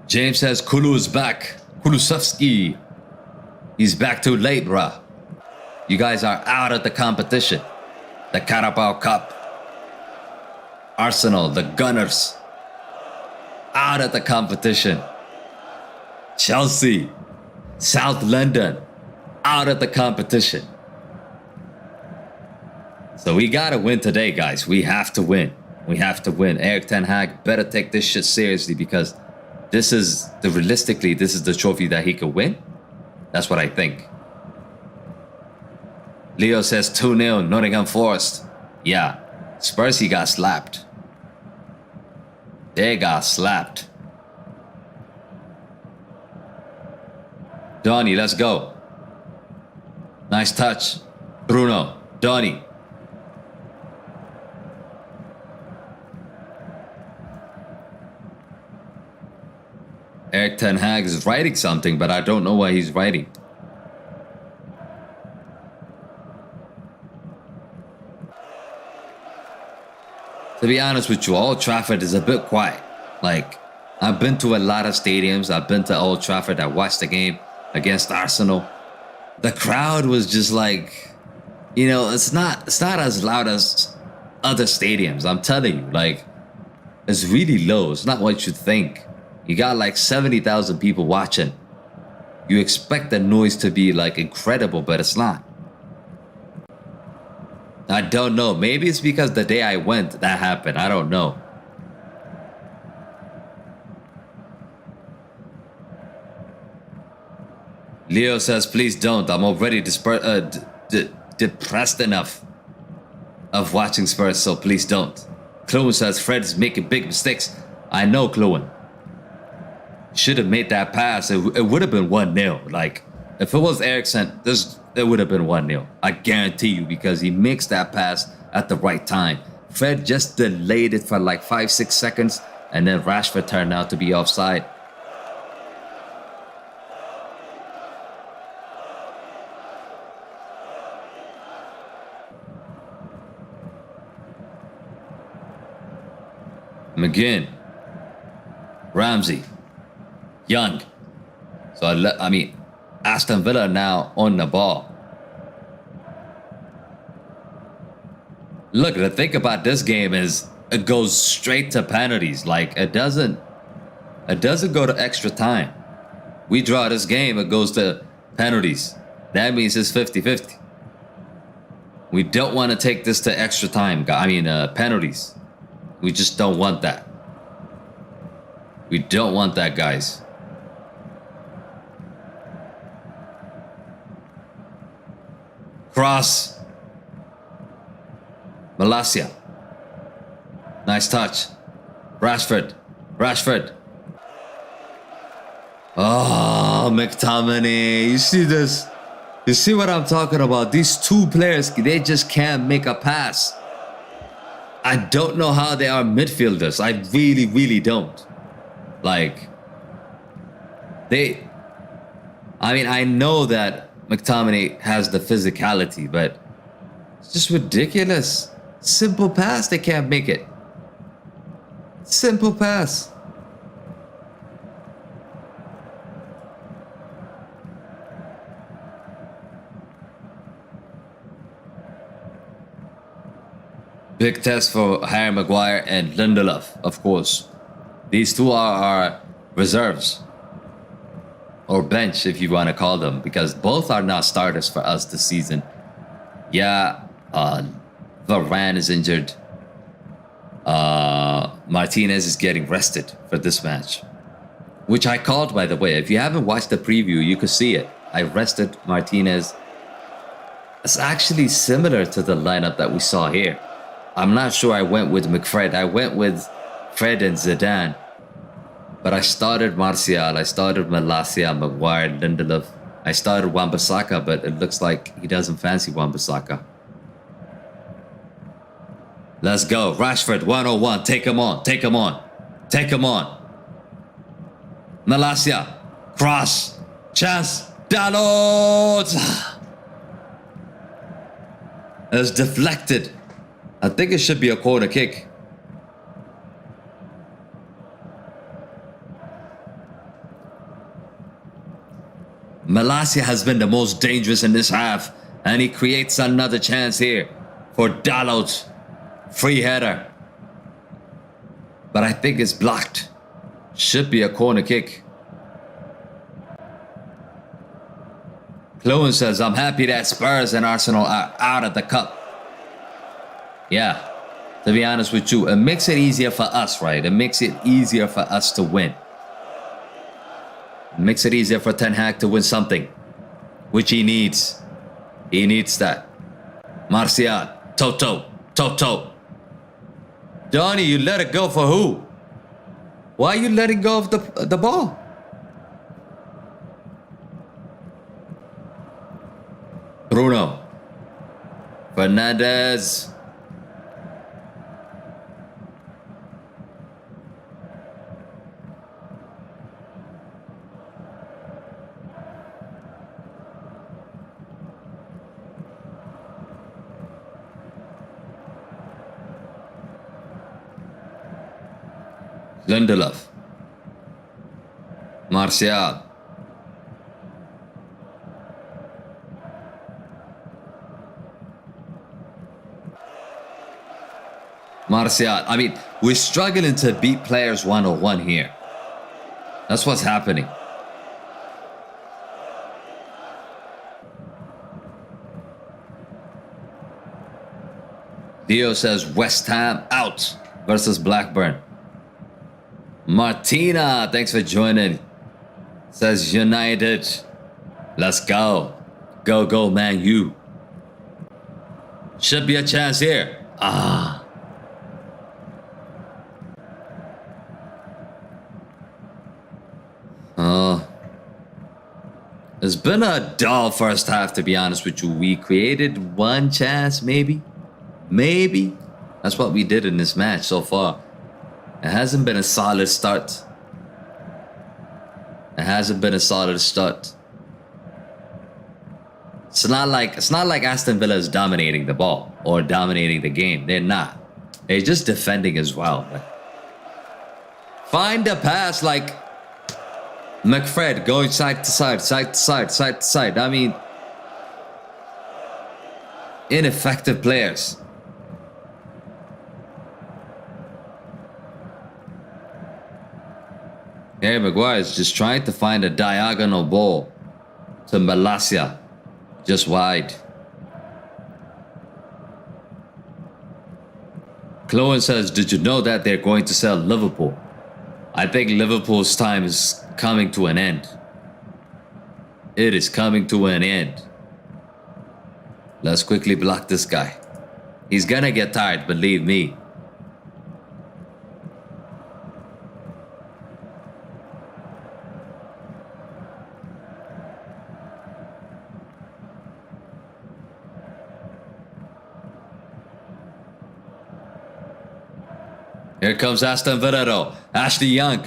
Speaker 1: James says, Kulu is back. Kulusevski. He's back too late, bruh. You guys are out of the competition. The Carabao Cup. Arsenal, the Gunners. Out of the competition. Chelsea. South London. Out of the competition. So we gotta win today, guys. We have to win. Eric Ten Hag better take this shit seriously because realistically, this is the trophy that he could win. That's what I think. Leo says 2-0, Nottingham Forest. Yeah, Spurs, he got slapped. They got slapped. Donny, let's go. Nice touch. Bruno, Donny. Eric Ten Hag is writing something, but I don't know what he's writing. To be honest with you, Old Trafford is a bit quiet. Like, I've been to a lot of stadiums. I've been to Old Trafford. I watched the game against Arsenal. The crowd was just like, it's not as loud as other stadiums. I'm telling you, like, it's really low. It's not what you think. You got like 70,000 people watching. You expect the noise to be like incredible, but it's not. I don't know. Maybe it's because the day I went, that happened. I don't know. Leo says, please don't. I'm already depressed enough of watching Spurs, so please don't. Kluwen says, Fred's making big mistakes. I know, Kluwen. Should have made that pass. It would have been 1-0. Like, if it was Eriksen, it would have been 1-0. I guarantee you, because he makes that pass at the right time. Fred just delayed it for like 5-6 seconds, and then Rashford turned out to be offside. McGinn, Ramsey, Young. So Aston Villa now on the ball. Look, the thing about this game is it goes straight to penalties. Like, it doesn't go to extra time. We draw this game, it goes to penalties. That means it's 50-50. We don't want to take this to extra time. Penalties. We just don't want that. We don't want that, guys. Cross. Malacia. Nice touch. Rashford. Oh, McTominay. You see this? You see what I'm talking about? These two players, they just can't make a pass. I don't know how they are midfielders. I really, really don't. Like, I know that McTominay has the physicality, but it's just ridiculous. Simple pass, they can't make it. Simple pass. Big test for Harry Maguire and Lindelof, of course. These two are our reserves. Or bench, if you want to call them. Because both are not starters for us this season. Yeah, Varane is injured. Martinez is getting rested for this match, which I called, by the way. If you haven't watched the preview, you could see it. I rested Martinez. It's actually similar to the lineup that we saw here. I'm not sure I went with McFred. I went with Fred and Zidane. But I started Martial. I started Malacia, Maguire, Lindelof. I started Wan-Bissaka, but it looks like he doesn't fancy Wan-Bissaka. Let's go. Rashford, 101. Take him on. Take him on. Take him on. Malacia. Cross. Chance. Dalot. It's deflected. I think it should be a corner kick. Malacia has been the most dangerous in this half, and he creates another chance here for Dalot. Free header. But I think it's blocked. Should be a corner kick. Clowen says, I'm happy that Spurs and Arsenal are out of the cup. Yeah, to be honest with you, it makes it easier for us, right? It makes it easier for us to win. It makes it easier for Ten Hag to win something, which he needs. He needs that. Martial, Toto. Johnny, you let it go for who? Why are you letting go of the ball? Bruno. Fernandez. Lindelof. Martial. I mean, we're struggling to beat players 101 here. That's what's happening. Dio says West Ham out versus Blackburn. Martina, thanks for joining. Says United. Let's go. Go, Man U. Should be a chance here. It's been a dull first half, to be honest with you. We created one chance, maybe. That's what we did in this match so far. It hasn't been a solid start. It's not like Aston Villa is dominating the ball or dominating the game. They're not. They're just defending as well. Find a pass like McFred going side to side. I mean, ineffective players. Harry Maguire is just trying to find a diagonal ball to Malacia, just wide. Chloe says, did you know that they're going to sell Liverpool? I think Liverpool's time is coming to an end. It is coming to an end. Let's quickly block this guy. He's gonna get tired, believe me. Here comes Aston Villa though. Ashley Young.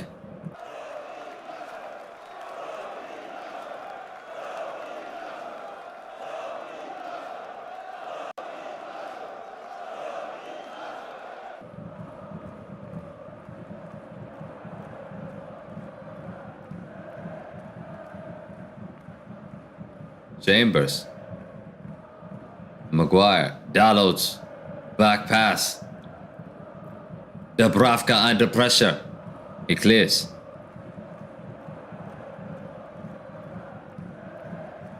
Speaker 1: Chambers. Maguire. Dalot. Back pass. Dubravka under pressure. He clears.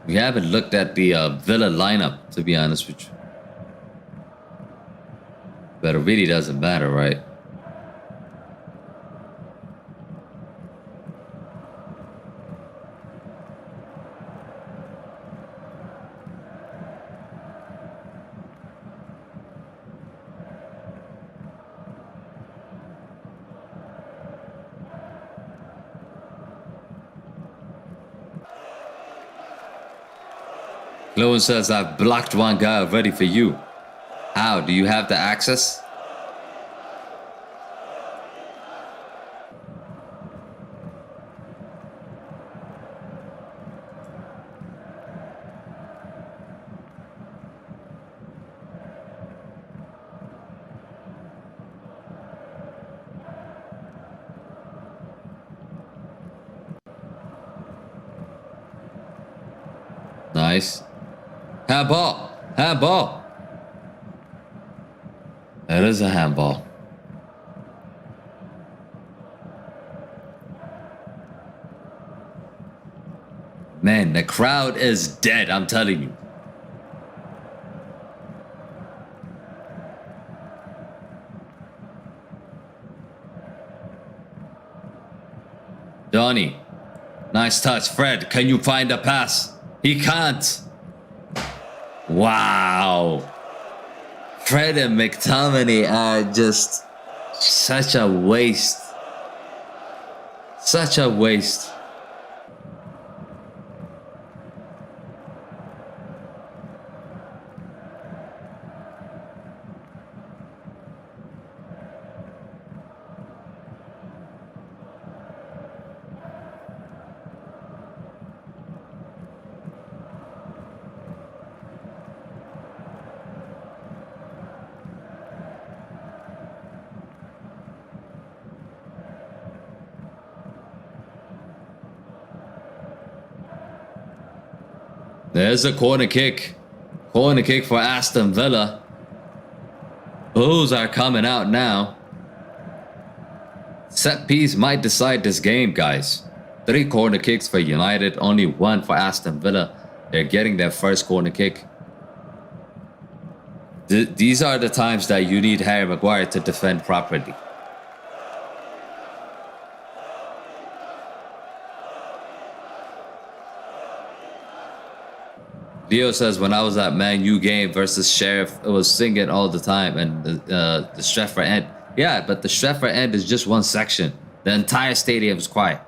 Speaker 1: We haven't looked at the Villa lineup, to be honest with you. But it really doesn't matter, right? Chloe says, I've blocked one guy already for you. How? Do you have the access? Nice. Handball! Handball! That is a handball. Man, the crowd is dead, I'm telling you. Donnie. Nice touch. Fred, can you find a pass? He can't. Wow. Fred and McTominay are just such a waste. Such a waste. There's a corner kick. Corner kick for Aston Villa. Bulls are coming out now. Set piece might decide this game, guys. 3 corner kicks for United, only 1 for Aston Villa. They're getting their first corner kick. These are the times that you need Harry Maguire to defend properly. Leo says, when I was at Man U game versus Sheriff, it was singing all the time, and the Stretford end. Yeah, but the Stretford end is just one section. The entire stadium is quiet.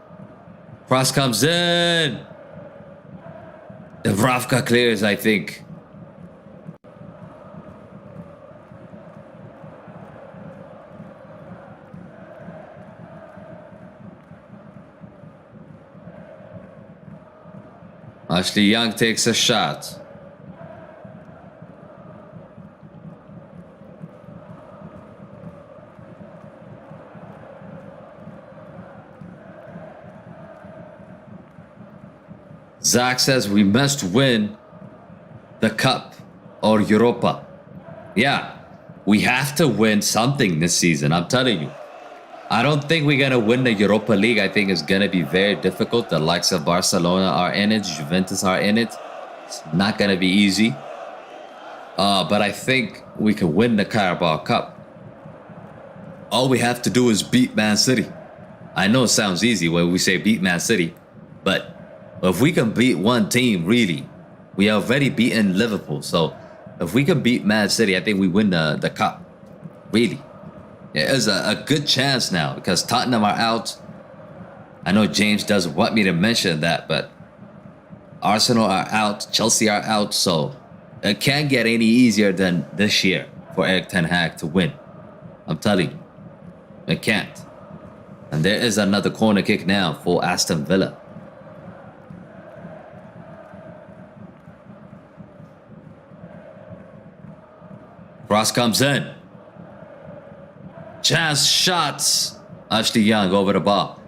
Speaker 1: Cross comes in. Dubravka clears, I think. Ashley Young takes a shot. Zach says we must win the Cup or Europa. Yeah, we have to win something this season, I'm telling you. I don't think we're going to win the Europa League. I think it's going to be very difficult. The likes of Barcelona are in it. Juventus are in it. It's not going to be easy. But I think we can win the Carabao Cup. All we have to do is beat Man City. I know it sounds easy when we say beat Man City. But if we can beat one team, really, we have already beaten Liverpool. So if we can beat Man City, I think we win the Cup. Really. It is a good chance now because Tottenham are out. I know James doesn't want me to mention that, but Arsenal are out, Chelsea are out, so it can't get any easier than this year for Erik ten Hag to win. I'm telling you, it can't. And there is another corner kick now for Aston Villa. Cross comes in. Chance shots. Ashley Young over the ball.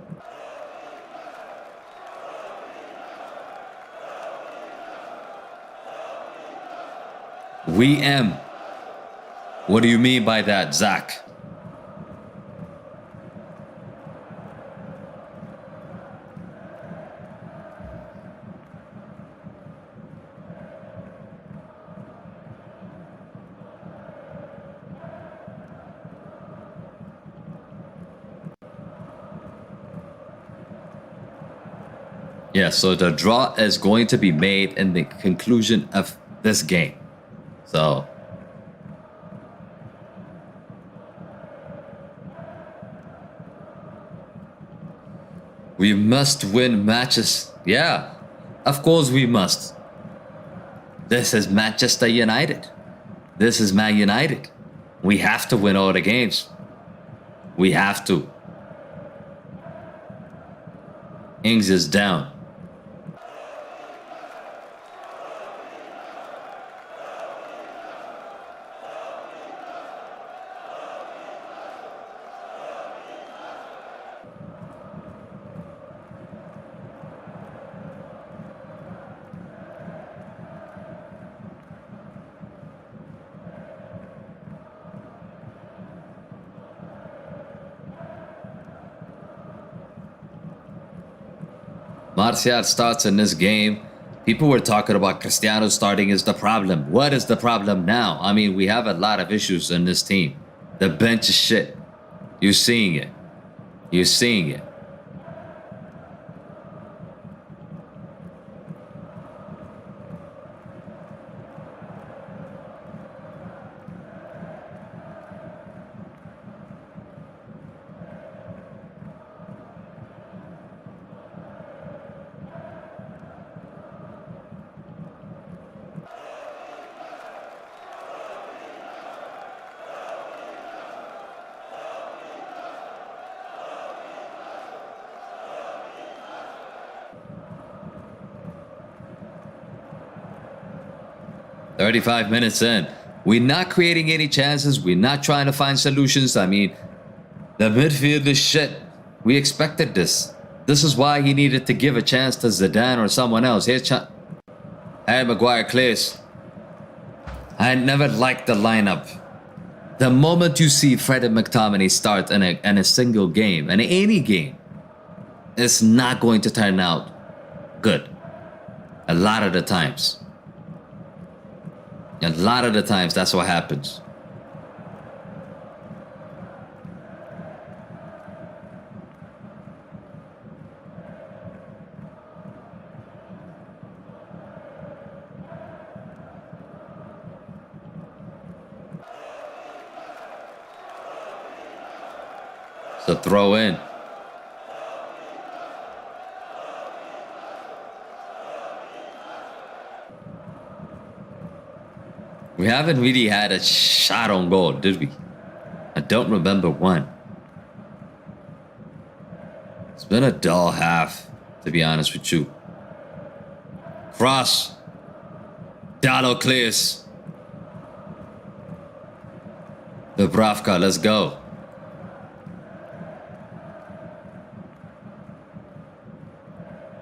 Speaker 1: We am. What do you mean by that, Zach? Yeah, so the draw is going to be made in the conclusion of this game. So we must win matches. Yeah, of course we must. This is Manchester United. This is Man United. We have to win all the games. We have to. Ings is down. Martial starts in this game. People were talking about Cristiano starting is the problem. What is the problem now? I mean, we have a lot of issues in this team. The bench is shit. You're seeing it. You're seeing it. "35 minutes in. We're not creating any chances. We're not trying to find solutions. I mean, the midfield is shit. We expected this. This is why he needed to give a chance to Zidane or someone else. Here's Harry Maguire clears. I never liked the lineup. The moment you see Fred and McTominay start in a single game, in any game, it's not going to turn out good. A lot of the times. A lot of the times, that's what happens. So throw in. We haven't really had a shot on goal, did we? I don't remember one. It's been a dull half, to be honest with you. Cross. Dallo clears. Dubravka, let's go.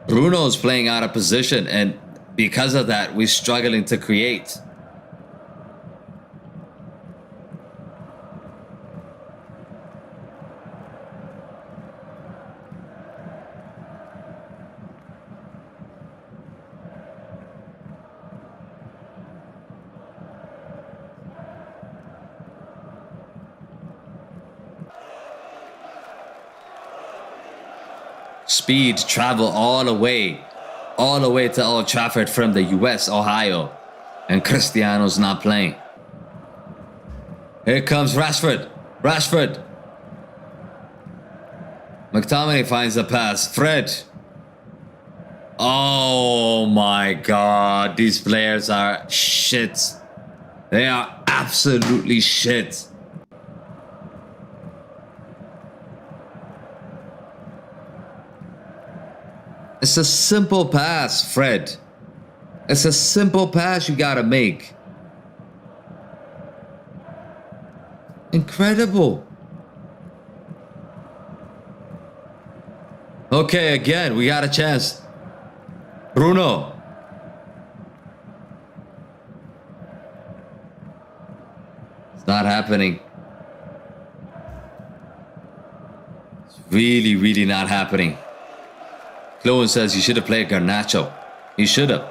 Speaker 1: Bruno's playing out of position, and because of that, we're struggling to create. Speed, travel all the way to Old Trafford from the US, Ohio. And Cristiano's not playing. Here comes Rashford. Rashford. McTominay finds the pass. Fred. Oh my God. These players are shit. They are absolutely shit. It's a simple pass, Fred. It's a simple pass you gotta make. Incredible. Okay, again, we got a chance. Bruno. It's not happening. It's really, really not happening. Chloe says he should have played Garnacho. He should have.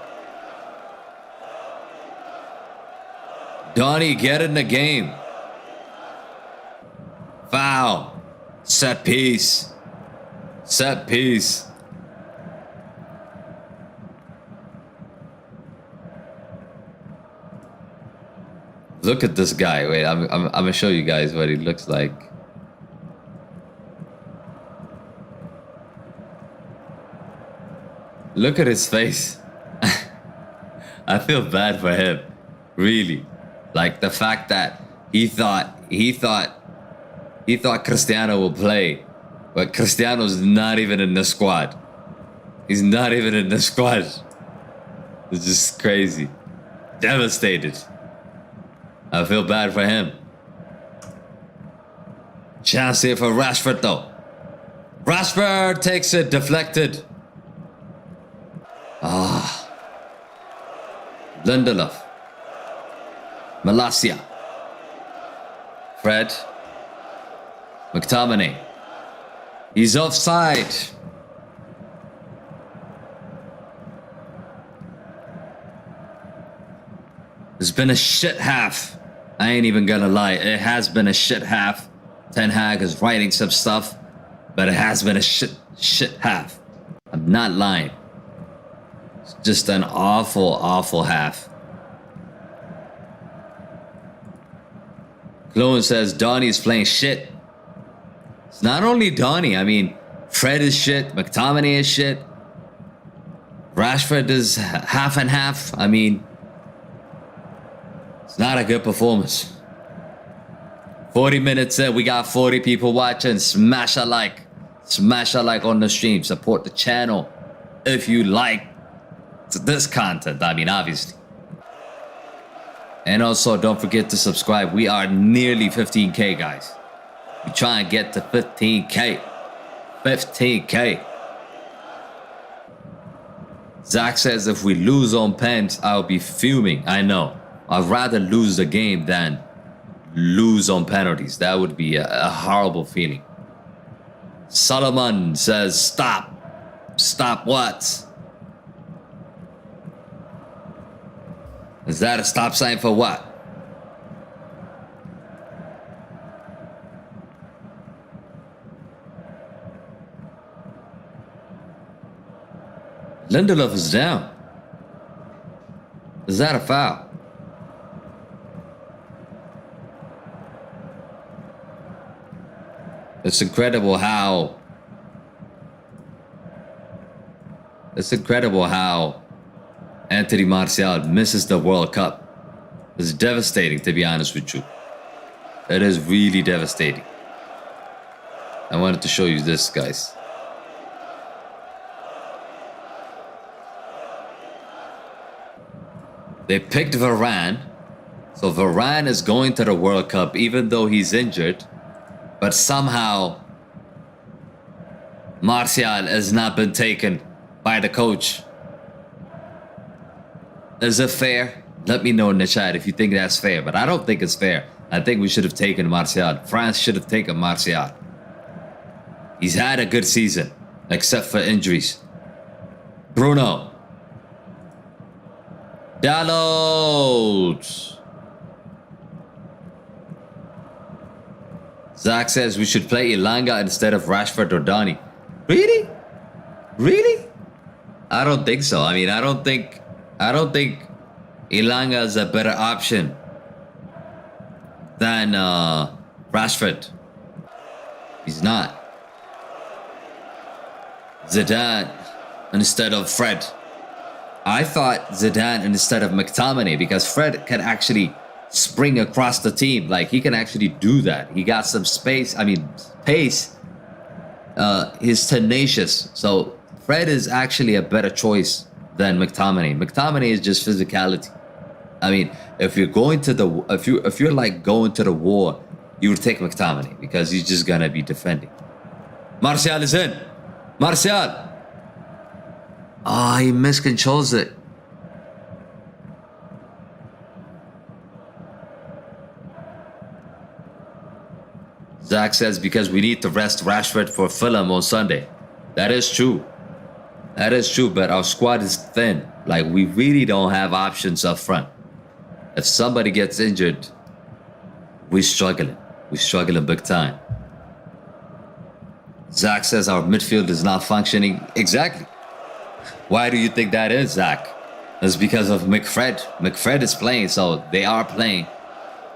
Speaker 1: Donnie, get in the game. Foul. Set piece. Set piece. Look at this guy. Wait, I'm gonna show you guys what he looks like. Look at his face. I feel bad for him, really. Like the fact that he thought Cristiano will play, but Cristiano's not even in the squad. He's not even in the squad. It's just crazy. Devastated. I feel bad for him. Chance here for Rashford though. Rashford takes it, deflected. Lindelof. Malacia. Fred. McTominay. He's offside. It's been a shit half. I ain't even gonna lie. It has been a shit half. Ten Hag is writing some stuff, but it has been a shit half. I'm not lying. It's just an awful half. Clone says Donny's playing shit. It's not only Donny. I mean, Fred is shit. McTominay is shit. Rashford is half and half. I mean, it's not a good performance. 40 minutes in, we got 40 people watching. Smash a like. Smash a like on the stream. Support the channel if you like this content. I mean, obviously. And also, don't forget to subscribe. We are nearly 15K, guys. We try and get to 15K. 15K. Zach says if we lose on pens, I'll be fuming. I know. I'd rather lose the game than lose on penalties. That would be a horrible feeling. Solomon says stop. Stop what? Is that a stop sign for what? Lindelof is down. Is that a foul? It's incredible how Anthony Martial misses the World Cup. It's devastating, to be honest with you. It is really devastating. I wanted to show you this, guys. They picked Varane. So Varane is going to the World Cup even though he's injured. But somehow Martial has not been taken by the coach. Is it fair? Let me know in the chat if you think that's fair. But I don't think it's fair. I think we should have taken Martial. France should have taken Martial. He's had a good season, except for injuries. Bruno. Dalot. Zach says we should play Ilanga instead of Rashford or Donny. Really? Really? I don't think so. I mean, I don't think Ilanga is a better option than Rashford. He's not. Zidane instead of Fred. I thought Zidane instead of McTominay because Fred can actually spring across the team. Like, he can actually do that. He got some space. I mean, pace. He's tenacious. So Fred is actually a better choice than McTominay. McTominay is just physicality. I mean, if you're going to the if you're like going to the war, you would take McTominay because he's just gonna be defending. Martial is in. Martial. Ah, he miscontrols it. Zach says because we need to rest Rashford for Fulham on Sunday. That is true. That is true, but our squad is thin. Like, we really don't have options up front. If somebody gets injured, we're struggling. We're struggling big time. Zach says our midfield is not functioning. Exactly. Why do you think that is, Zach? It's because of McFred. McFred is playing, so they are playing.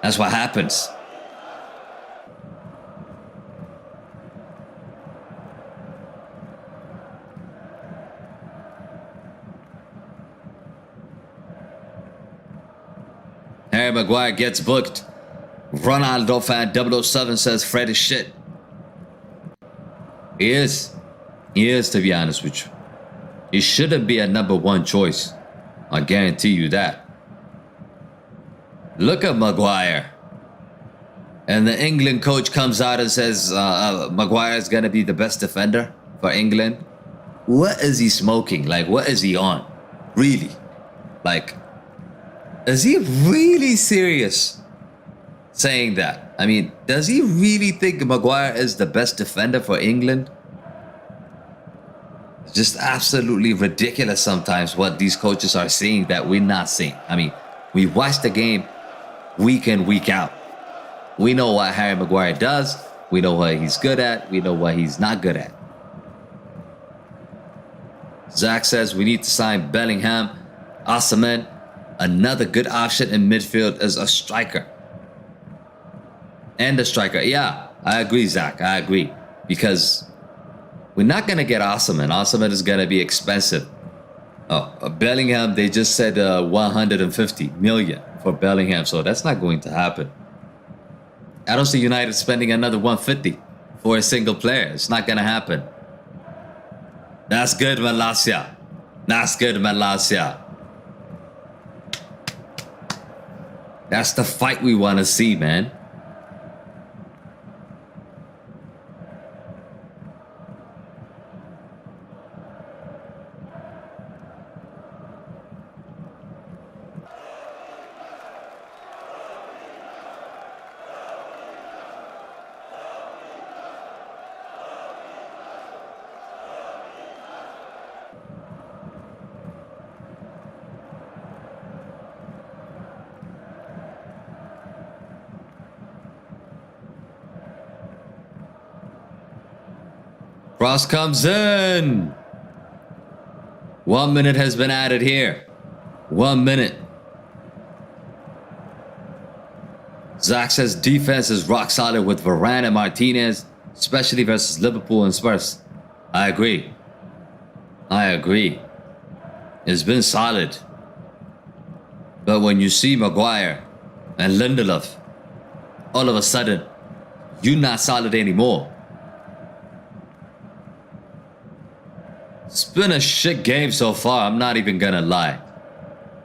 Speaker 1: That's what happens. Harry Maguire gets booked. Ronaldo fan 007 says Fred is shit. He is. He is, to be honest with you. He shouldn't be a #1 choice. I guarantee you that. Look at Maguire. And the England coach comes out and says Maguire is going to be the best defender for England. What is he smoking? Like, what is he on? Really? Like, is he really serious saying that? I mean, does he really think Maguire is the best defender for England? It's just absolutely ridiculous sometimes what these coaches are seeing that we're not seeing. I mean, we watch the game week in, week out. We know what Harry Maguire does. We know what he's good at. We know what he's not good at. Zach says we need to sign Bellingham. Osimhen, another good option in midfield as a striker. And a striker. Yeah, I agree, Zach. I agree. Because we're not going to get Osimhen. Osimhen is going to be expensive. Oh, Bellingham, they just said 150 million for Bellingham. So that's not going to happen. I don't see United spending another 150 for a single player. It's not going to happen. That's good, Malasia. That's good, Malasia. That's the fight we want to see, man. Cross comes in. 1 minute has been added here. 1 minute. Zach says defense is rock solid with Varane and Martinez, especially versus Liverpool and Spurs. I agree. I agree. It's been solid. But when you see Maguire and Lindelof, all of a sudden, you're not solid anymore. It's been a shit game so far. I'm not even gonna lie.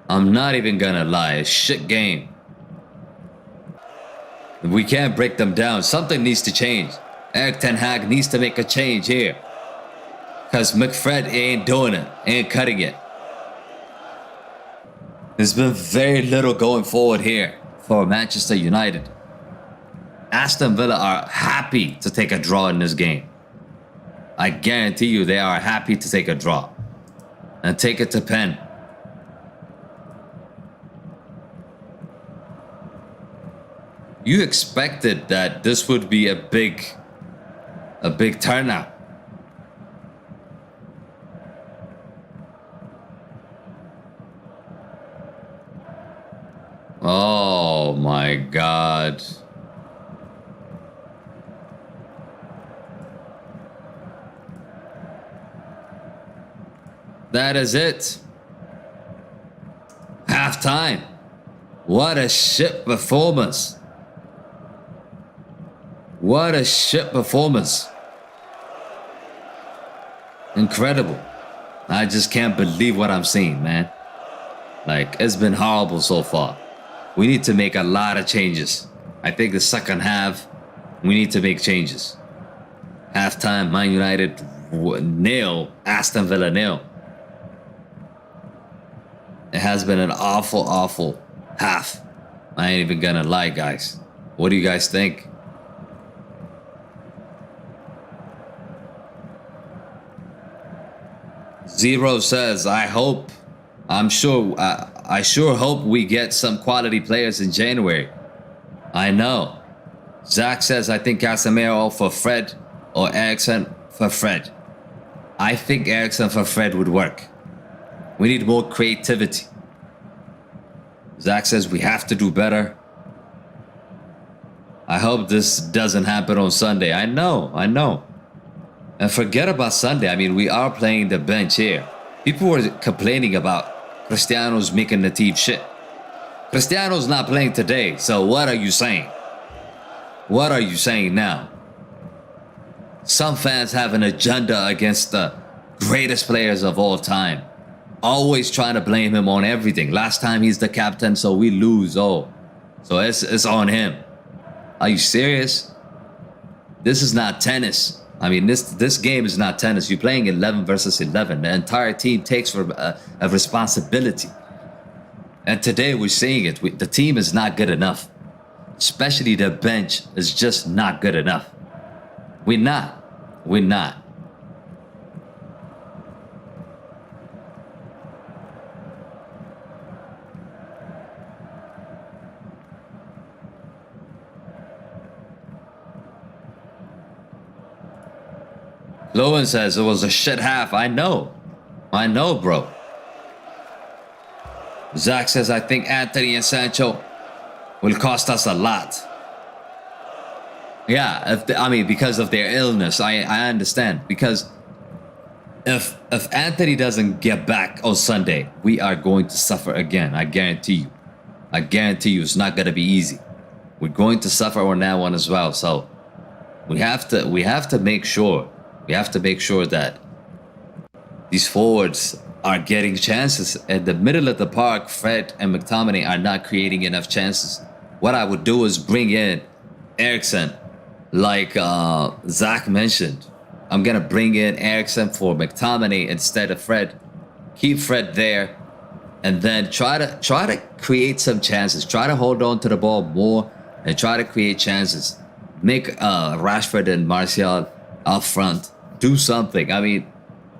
Speaker 1: I'm not even gonna lie. It's a shit game. We can't break them down. Something needs to change. Erik Ten Hag needs to make a change here. Because McFred ain't doing it. Ain't cutting it. There's been very little going forward here for Manchester United. Aston Villa are happy to take a draw in this game. I guarantee you they are happy to take a draw and take it to pen. You expected that this would be a big turnout. Oh my God. That is it. Halftime. What a shit performance. What a shit performance. Incredible. I just can't believe what I'm seeing, man. Like, it's been horrible so far. We need to make a lot of changes. I think the second half, we need to make changes. Halftime, Man United 0, Aston Villa 0. It has been an awful half. I ain't even gonna lie, guys. What do you guys think? Zero says, I sure hope we get some quality players in January. I know. Zach says, I think Casemiro for Fred or Eriksen for Fred. I think Eriksen for Fred would work. We need more creativity. Zach says we have to do better. I hope this doesn't happen on Sunday. I know. And forget about Sunday. I mean, we are playing the bench here. People were complaining about Cristiano's making the team shit. Cristiano's not playing today, so what are you saying? What are you saying now? Some fans have an agenda against the greatest players of all time. Always trying to blame him on everything. Last time he's the captain, so we lose. Oh, so it's on him. Are you serious? This is not tennis. I mean, this game is not tennis. You're playing 11 versus 11. The entire team takes a responsibility. And today we're seeing it. The team is not good enough. Especially the bench is just not good enough. We're not. Lowen says it was a shit half. I know, bro. Zach says, I think Anthony and Sancho will cost us a lot. Yeah, I mean, because of their illness, I understand. Because if Anthony doesn't get back on Sunday, we are going to suffer again. I guarantee you, it's not gonna be easy. We're going to suffer on that one as well. So we have to make sure. We have to make sure that these forwards are getting chances. At the middle of the park, Fred and McTominay are not creating enough chances. What I would do is bring in Eriksen, like Zach mentioned. I'm gonna bring in Eriksen for McTominay instead of Fred. Keep Fred there, and then try to create some chances. Try to hold on to the ball more and try to create chances. Make Rashford and Martial up front. Do something. I mean,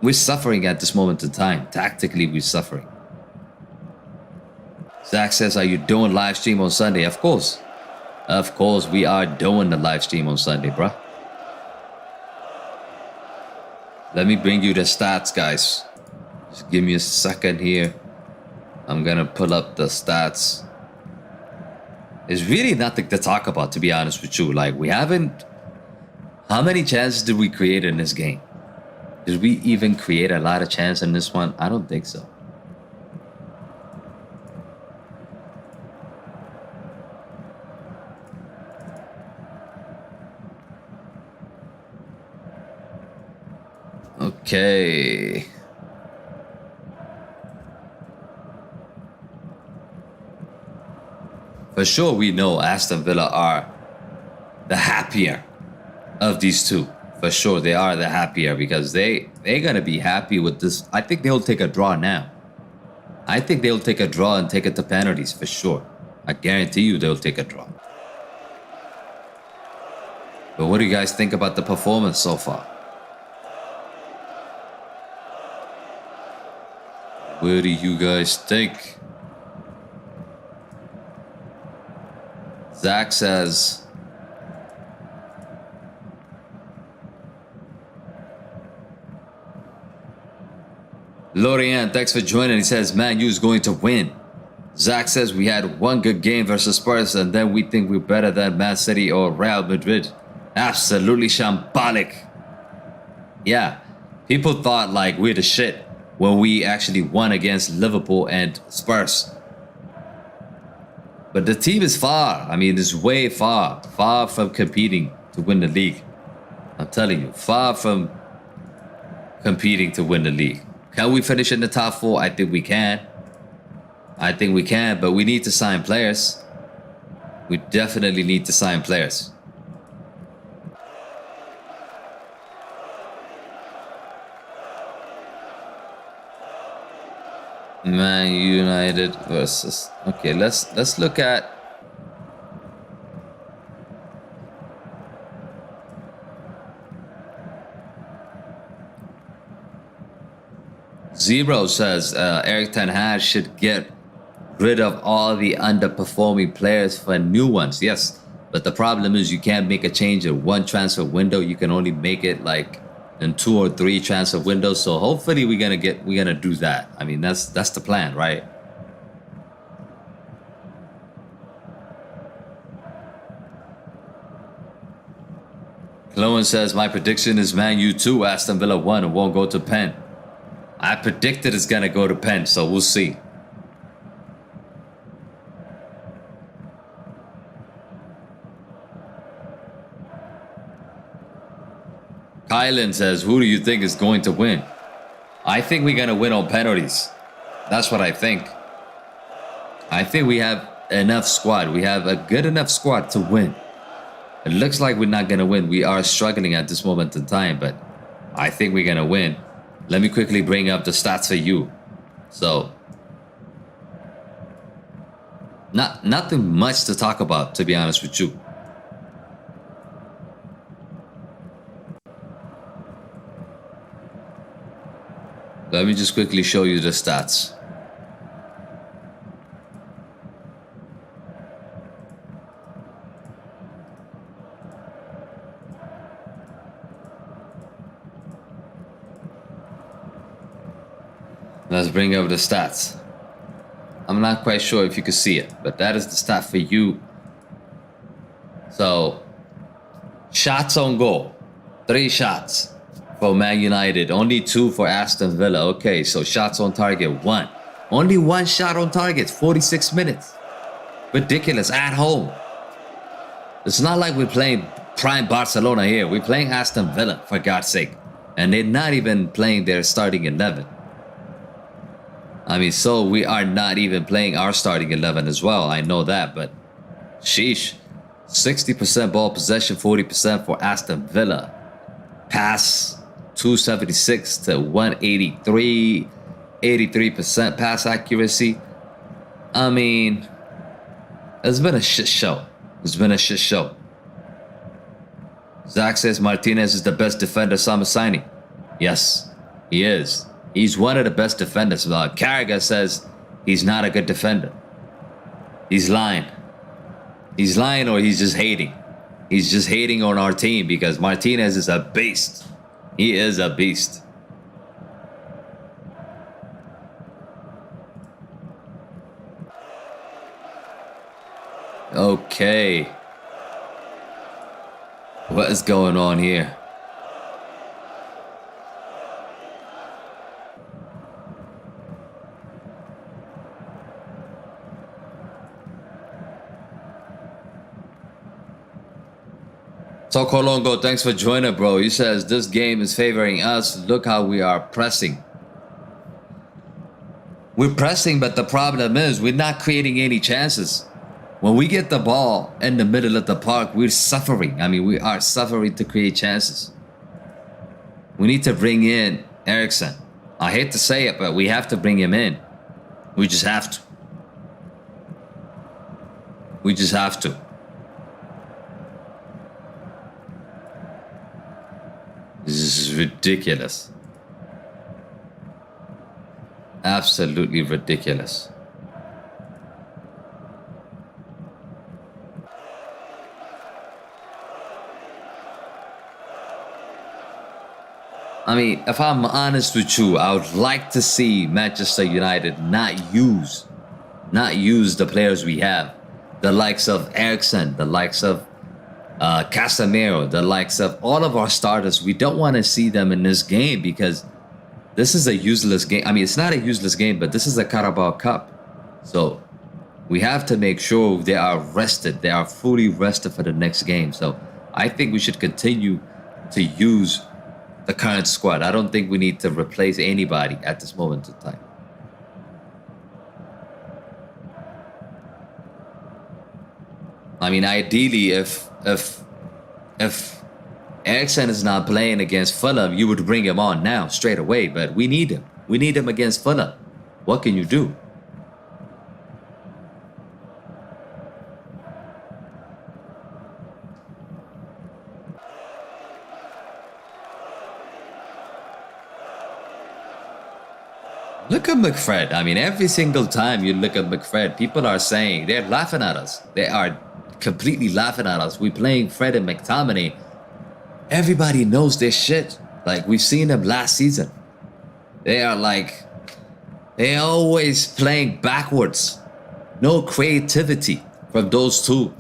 Speaker 1: we're suffering at this moment in time. Tactically, we're suffering. Zach says, are you doing live stream on Sunday? Of course. Of course, we are doing the live stream on Sunday, bruh. Let me bring you the stats, guys. Just give me a second here. I'm gonna pull up the stats. There's really nothing to talk about, to be honest with you. Like, we haven't... How many chances did we create in this game? Did we even create a lot of chances in this one? I don't think so. Okay. For sure, we know Aston Villa are the happier of these two. For sure, they are the happier because they're gonna be happy with this. I think they'll take a draw now. I think they'll take a draw and take it to penalties for sure. I guarantee you they'll take a draw. But what do you guys think about the performance so far? What do you guys think? Zach says... Lorian, thanks for joining. He says, Man U is going to win. Zach says, we had one good game versus Spurs, and then we think we're better than Man City or Real Madrid. Absolutely shambolic. Yeah, people thought like we're the shit when we actually won against Liverpool and Spurs. But the team is far. I mean, it's way far from competing to win the league. I'm telling you, far from competing to win the league. Can we finish in the top 4? I think we can. But we need to sign players. We definitely need to sign players. Man United versus... Okay, let's look at... Zero says Erik Ten Hag should get rid of all the underperforming players for new ones. Yes, but the problem is you can't make a change in one transfer window. You can only make it like in 2 or 3 transfer windows. So hopefully we're gonna do that. I mean, that's the plan, right? Lowen says, my prediction is Man Utd 2, Aston Villa 1, and won't go to pen. I predicted it's going to go to pen, so we'll see. Kylan says, who do you think is going to win? I think we're going to win on penalties. That's what I think. I think we have enough squad. We have a good enough squad to win. It looks like we're not going to win. We are struggling at this moment in time, but I think we're going to win. Let me quickly bring up the stats for you. So, nothing much to talk about, to be honest with you. Let me just quickly show you the stats. Let's bring up the stats. I'm not quite sure if you can see it, but that is the stat for you. So, shots on goal. 3 shots for Man United. Only 2 for Aston Villa. Okay, so shots on target 1. Only 1 shot on target. 46 minutes. Ridiculous. At home. It's not like we're playing prime Barcelona here. We're playing Aston Villa, for God's sake. And they're not even playing their starting 11. I mean, so we are not even playing our starting 11 as well. I know that, but sheesh. 60% ball possession, 40% for Aston Villa. Pass 276 to 183. 83% pass accuracy. I mean, it's been a shit show. It's been a shit show. Zach says Martinez is the best defender summer signing. Yes, he is. He's one of the best defenders. Carragher says he's not a good defender. He's lying. He's lying, or he's just hating. He's just hating on our team because Martinez is a beast. He is a beast. Okay. What is going on here? So Colongo, thanks for joining, bro. He says this game is favoring us. Look how we are pressing. We're pressing, but the problem is we're not creating any chances. When we get the ball in the middle of the park, we're suffering. I mean, we are suffering to create chances. We need to bring in Eriksen. I hate to say it, but we have to bring him in. We just have to. We just have to. This is ridiculous. Absolutely ridiculous. I mean, if I'm honest with you, I would like to see Manchester United not use the players we have. The likes of Eriksen, the likes of Casemiro, the likes of all of our starters. We don't want to see them in this game because this is a useless game. I mean, it's not a useless game, but this is a Carabao Cup. So we have to make sure they are rested. They are fully rested for the next game. So I think we should continue to use the current squad. I don't think we need to replace anybody at this moment in time. I mean, ideally, if Eriksen is not playing against Fulham, you would bring him on now straight away. But we need him. We need him against Fulham. What can you do? Look at McFred. I mean, every single time you look at McFred, people are saying, they're laughing at us. They are completely laughing at us. We're playing Fred and McTominay. Everybody knows this shit. Like, we've seen them last season. They are like, they're always playing backwards. No creativity from those two.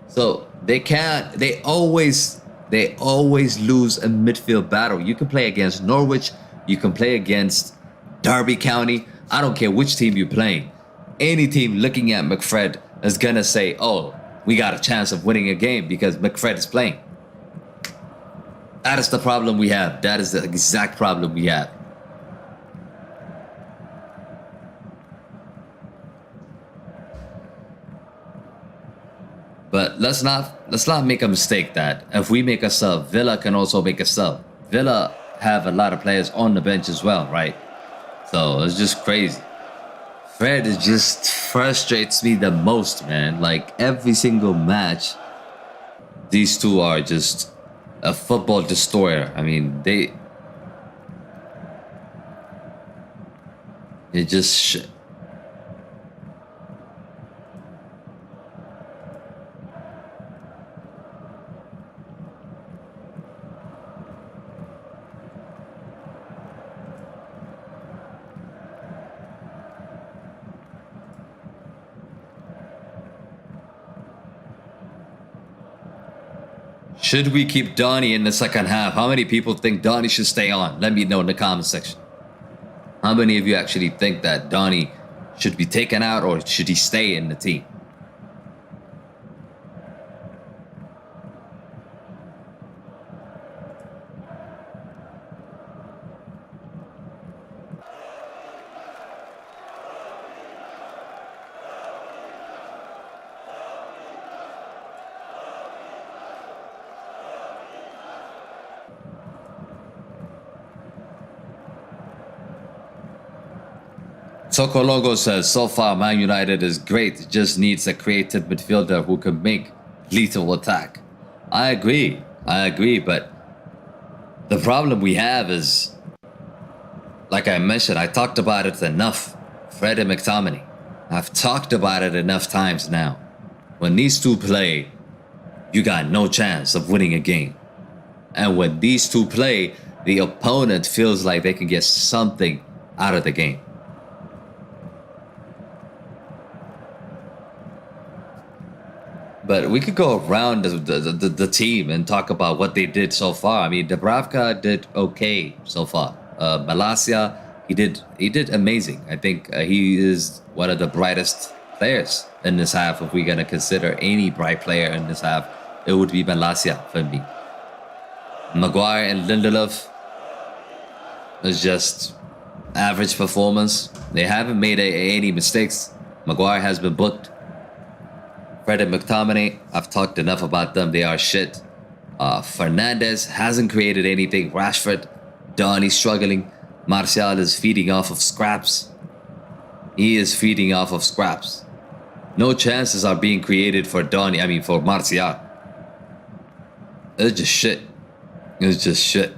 Speaker 1: So they always They always lose a midfield battle. You can play against Norwich. You can play against Derby County. I don't care which team you're playing. Any team looking at McFred is going to say, oh, we got a chance of winning a game because McFred is playing. That is the problem we have. That is the exact problem we have. But let's not make a mistake that if we make a sub, Villa can also make a sub. Villa have a lot of players on the bench as well, right? So it's just crazy. Fred is just frustrates me the most, man. Like every single match, these two are just a football destroyer. I mean, they just should we keep Donny in the second half? How many people think Donny should stay on? Let me know in the comment section. How many of you actually think that Donny should be taken out or should he stay in the team? Sokologo says, so far Man United is great. It just needs a creative midfielder who can make lethal attack. I agree, but the problem we have is, like I mentioned, I talked about it enough. Fred and McTominay. I've talked about it enough times now. When these two play, you got no chance of winning a game. And when these two play, the opponent feels like they can get something out of the game. But we could go around the team and talk about what they did so far. I mean, Dubravka did okay so far. Malacia, he did amazing. I think he is one of the brightest players in this half. If we're gonna consider any bright player in this half, it would be Malacia for me. Maguire and Lindelof is just average performance. They haven't made any mistakes. Maguire has been booked. Fred and McTominay, I've talked enough about them. They are shit. Fernandez hasn't created anything. Rashford, Donny struggling. Martial is feeding off of scraps. He is feeding off of scraps. No chances are being created for Donny. I mean, for Martial. It's just shit. It's just shit.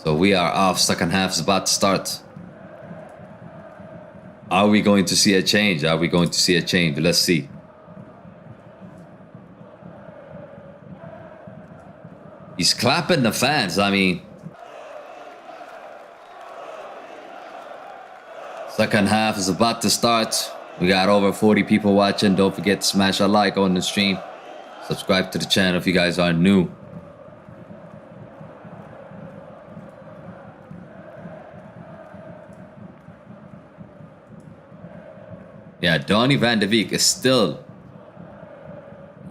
Speaker 1: So we are off. Second half is about to start. Are we going to see a change? Are we going to see a change? Let's see. He's clapping the fans. I mean, second half is about to start. We got over 40 people watching. Don't forget to smash a like on the stream. Subscribe to the channel if you guys are new. Yeah, Donny van de Beek is still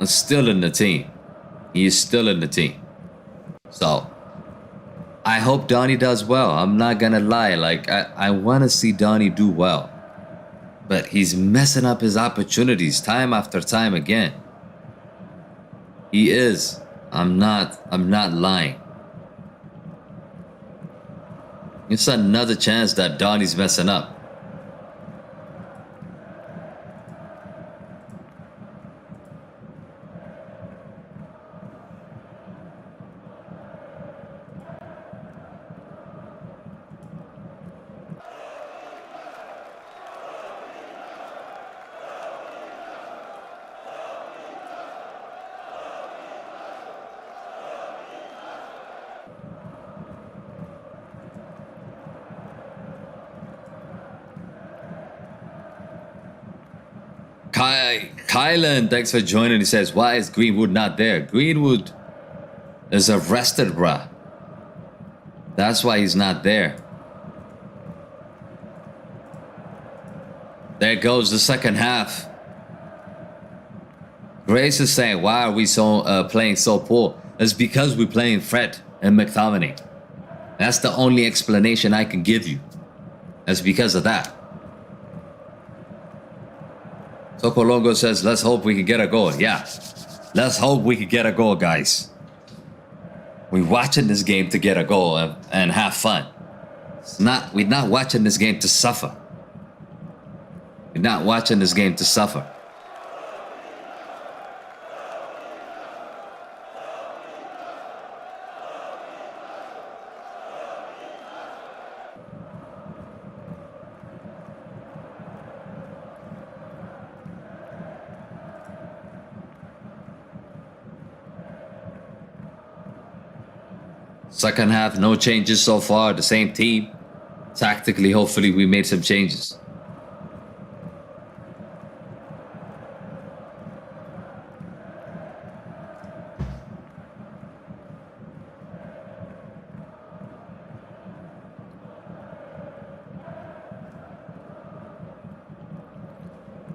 Speaker 1: in the team. He is still in the team. So, I hope Donny does well. I'm not gonna lie. Like, I want to see Donny do well. But he's messing up his opportunities time after time again. He is. I'm not lying. It's another chance that Donny's messing up. Kylan, thanks for joining. He says, why is Greenwood not there? Greenwood is arrested, bruh. That's why he's not there. There goes the second half. Grace is saying, why are we playing so poor? It's because we're playing Fred and McTominay. That's the only explanation I can give you. That's because of that. Sokolongo says, let's hope we can get a goal. Yeah, let's hope we can get a goal, guys. We're watching this game to get a goal and have fun. We're not watching this game to suffer. We're not watching this game to suffer. Second half, no changes so far. The same team. Tactically, hopefully, we made some changes.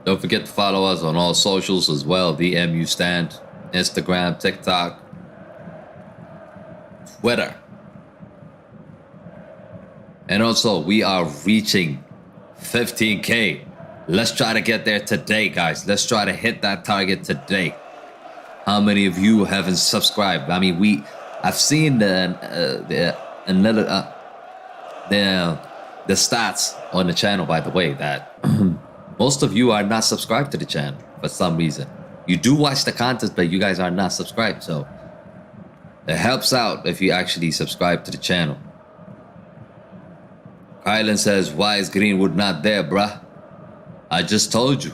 Speaker 1: Don't forget to follow us on all socials as well. The MU Stand, Instagram, TikTok, Twitter. And also, we are reaching 15K. Let's try to get there today, guys. Let's try to hit that target today. How many of you haven't subscribed? I mean, I've seen the stats on the channel, by the way, that most of you are not subscribed to the channel for some reason. You do watch the content, but you guys are not subscribed. So it helps out if you actually subscribe to the channel. Kylan says, why is Greenwood not there, bruh? I just told you.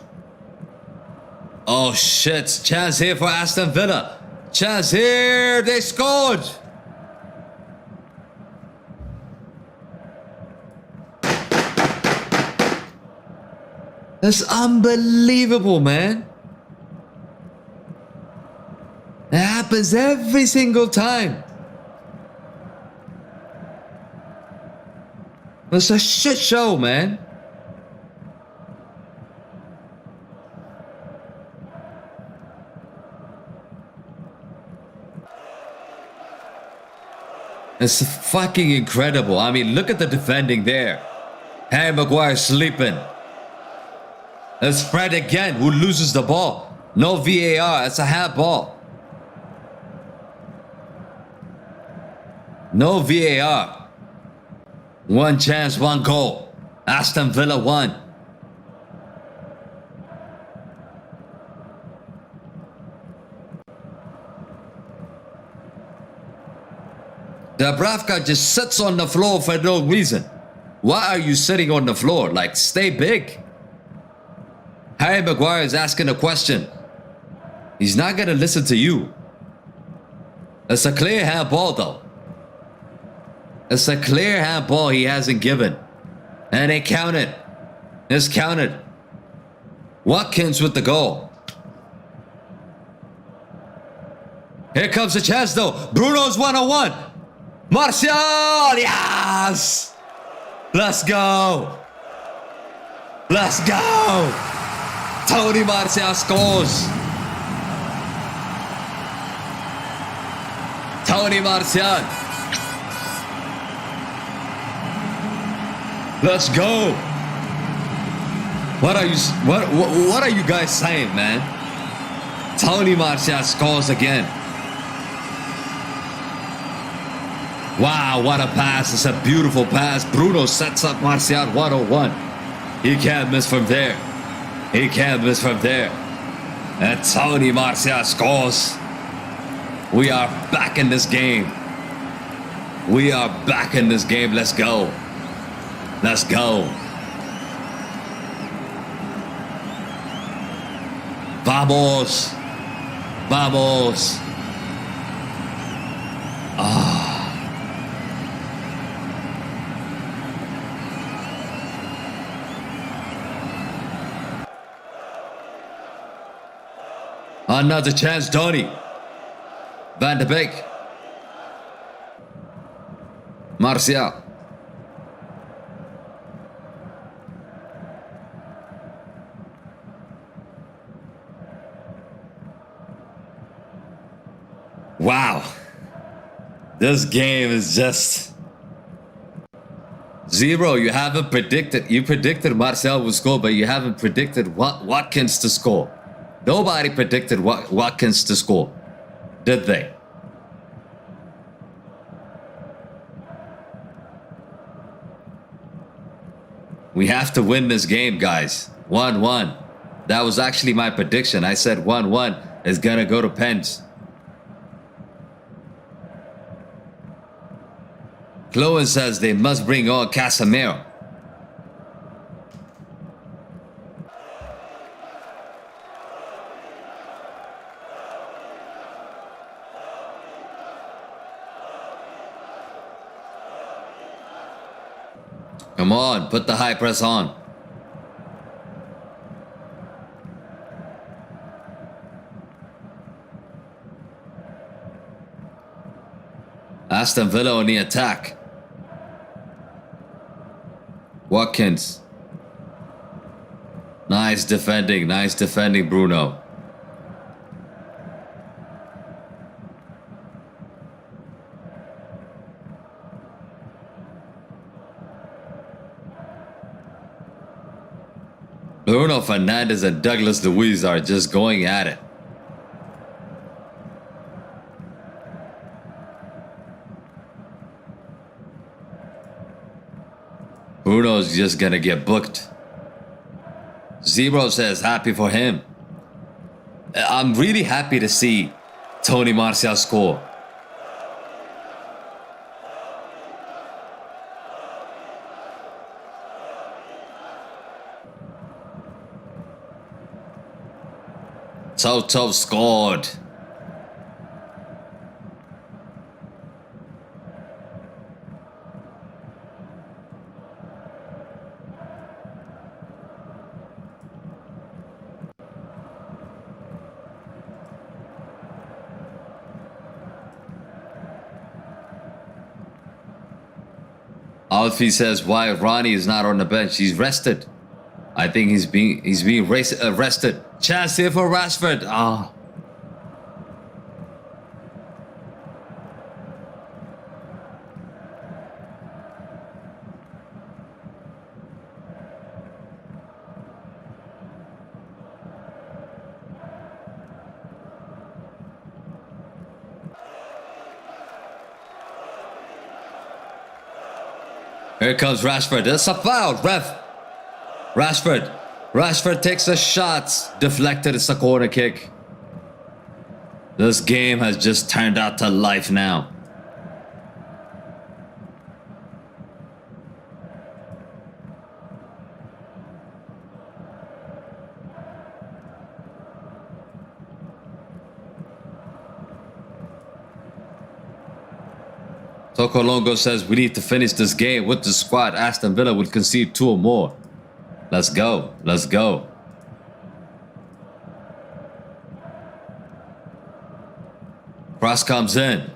Speaker 1: Oh shit, chance here for Aston Villa. Chance here, they scored. That's unbelievable, man. It happens every single time. It's a shit show, man. It's fucking incredible. I mean, look at the defending there. Harry Maguire sleeping. It's Fred again who loses the ball. No VAR. It's a handball. No VAR. One chance, one goal. Aston Villa won. Dubravka just sits on the floor for no reason. Why are you sitting on the floor? Like, stay big. Harry Maguire is asking a question. He's not going to listen to you. It's a clear handball, though. It's a clear handball he hasn't given. And it counted. It's counted. Watkins with the goal. Here comes the chance, though. Bruno's 1-on-1. Martial! Yes! Let's go! Let's go! Tony Martial scores! Tony Martial! Let's go! What are you guys saying, man? Tony Martial scores again. Wow, what a pass. It's a beautiful pass. Bruno sets up Martial 101. He can't miss from there. He can't miss from there. And Tony Martial scores. We are back in this game. We are back in this game. Let's go. Let's go. Vamos. Vamos. Ah. Another chance, Donny. Van de Beek. Martial. Wow. This game is just... Zero, you haven't predicted. You predicted Martial would score, but you haven't predicted Watkins to score. Nobody predicted Watkins to score, did they? We have to win this game, guys. 1-1. That was actually my prediction. I said 1-1 is gonna go to pens. Chloe says they must bring on Casemiro. Come on, put the high press on. Aston Villa on the attack. Watkins. Nice defending, Bruno. Bruno Fernandes and Douglas Luiz are just going at it. Bruno's just gonna get booked. Zero says happy for him. I'm really happy to see Tony Martial score. Toto scored. Alfie says why Ronnie is not on the bench. He's rested. I think he's being arrested. Chance here for Rashford. Ah. Here comes Rashford. That's a foul, ref. Rashford takes a shot. Deflected. It's a corner kick. This game has just turned out to life now. Tokolongo says we need to finish this game with the squad. Aston Villa will concede 2 or more. Let's go. Let's go. Cross comes in.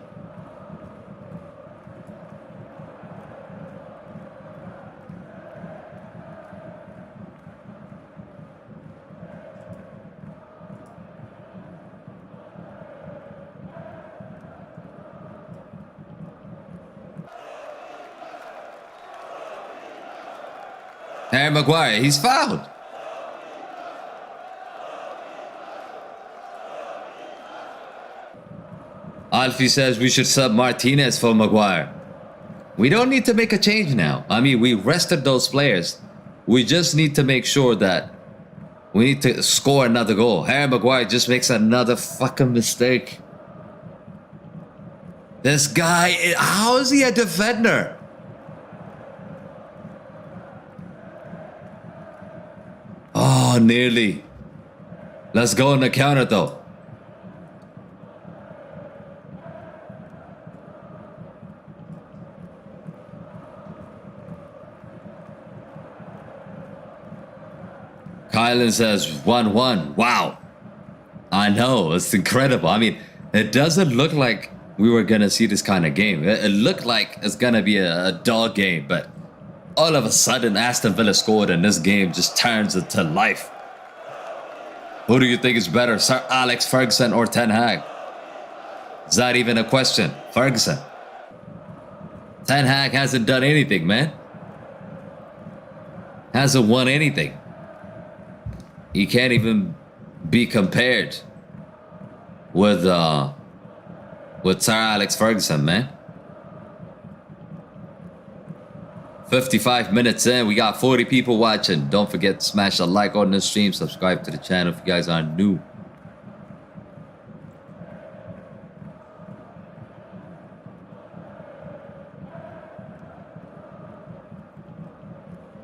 Speaker 1: Harry Maguire, he's fouled. Alfie says we should sub Martinez for Maguire. We don't need to make a change now. I mean, we rested those players. We just need to make sure that we need to score another goal. Harry Maguire just makes another fucking mistake. This guy, how is he a defender? Oh, nearly. Let's go on the counter though. Kylan says 1-1. Wow. I know, it's incredible. I mean, it doesn't look like we were gonna see this kind of game. It looked like it's gonna be a dog game, but all of a sudden Aston Villa scored and this game just turns it to life. Who do you think is better, Sir Alex Ferguson or Ten Hag? Is that even a question? Ferguson. Ten Hag hasn't done anything, man. Hasn't won anything. He can't even be compared with Sir Alex Ferguson, man. 55 minutes in, we got 40 people watching. Don't forget to smash a like on this stream, subscribe to the channel if you guys aren't new.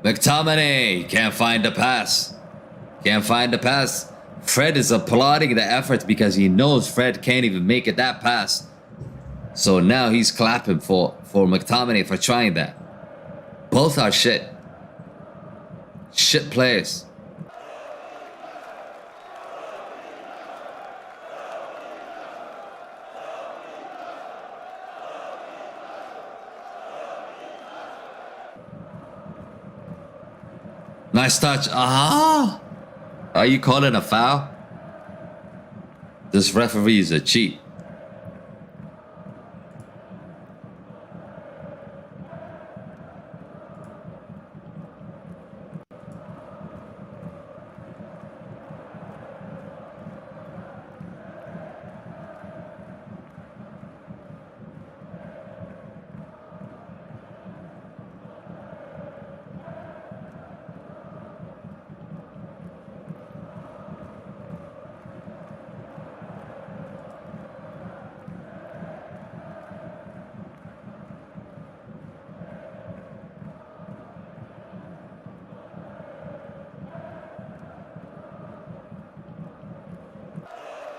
Speaker 1: McTominay can't find the pass. Can't find the pass. Fred is applauding the effort because he knows Fred can't even make it that pass. So now he's clapping for McTominay for trying that. Both are shit. Shit players. Nice touch. Ah! Are you calling a foul? This referee is a cheat.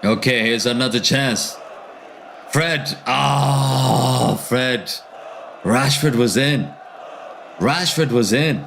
Speaker 1: Okay, here's another chance. Fred. Oh, Fred. Rashford was in. Rashford was in.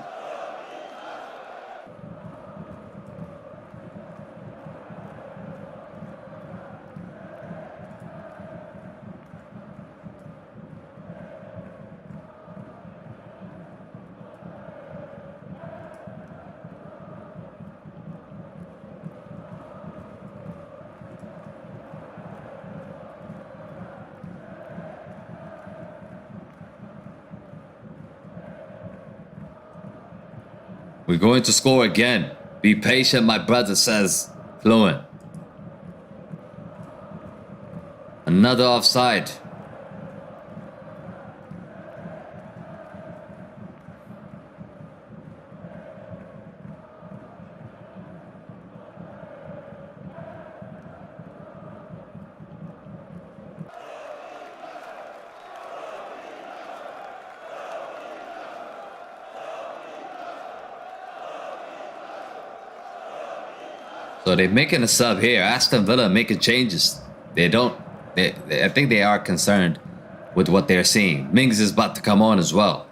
Speaker 1: We're going to score again. Be patient, my brother says Fluent. Another offside. So they're making a sub here. Aston Villa making changes. They don't. I think they are concerned with what they're seeing. Mings is about to come on as well.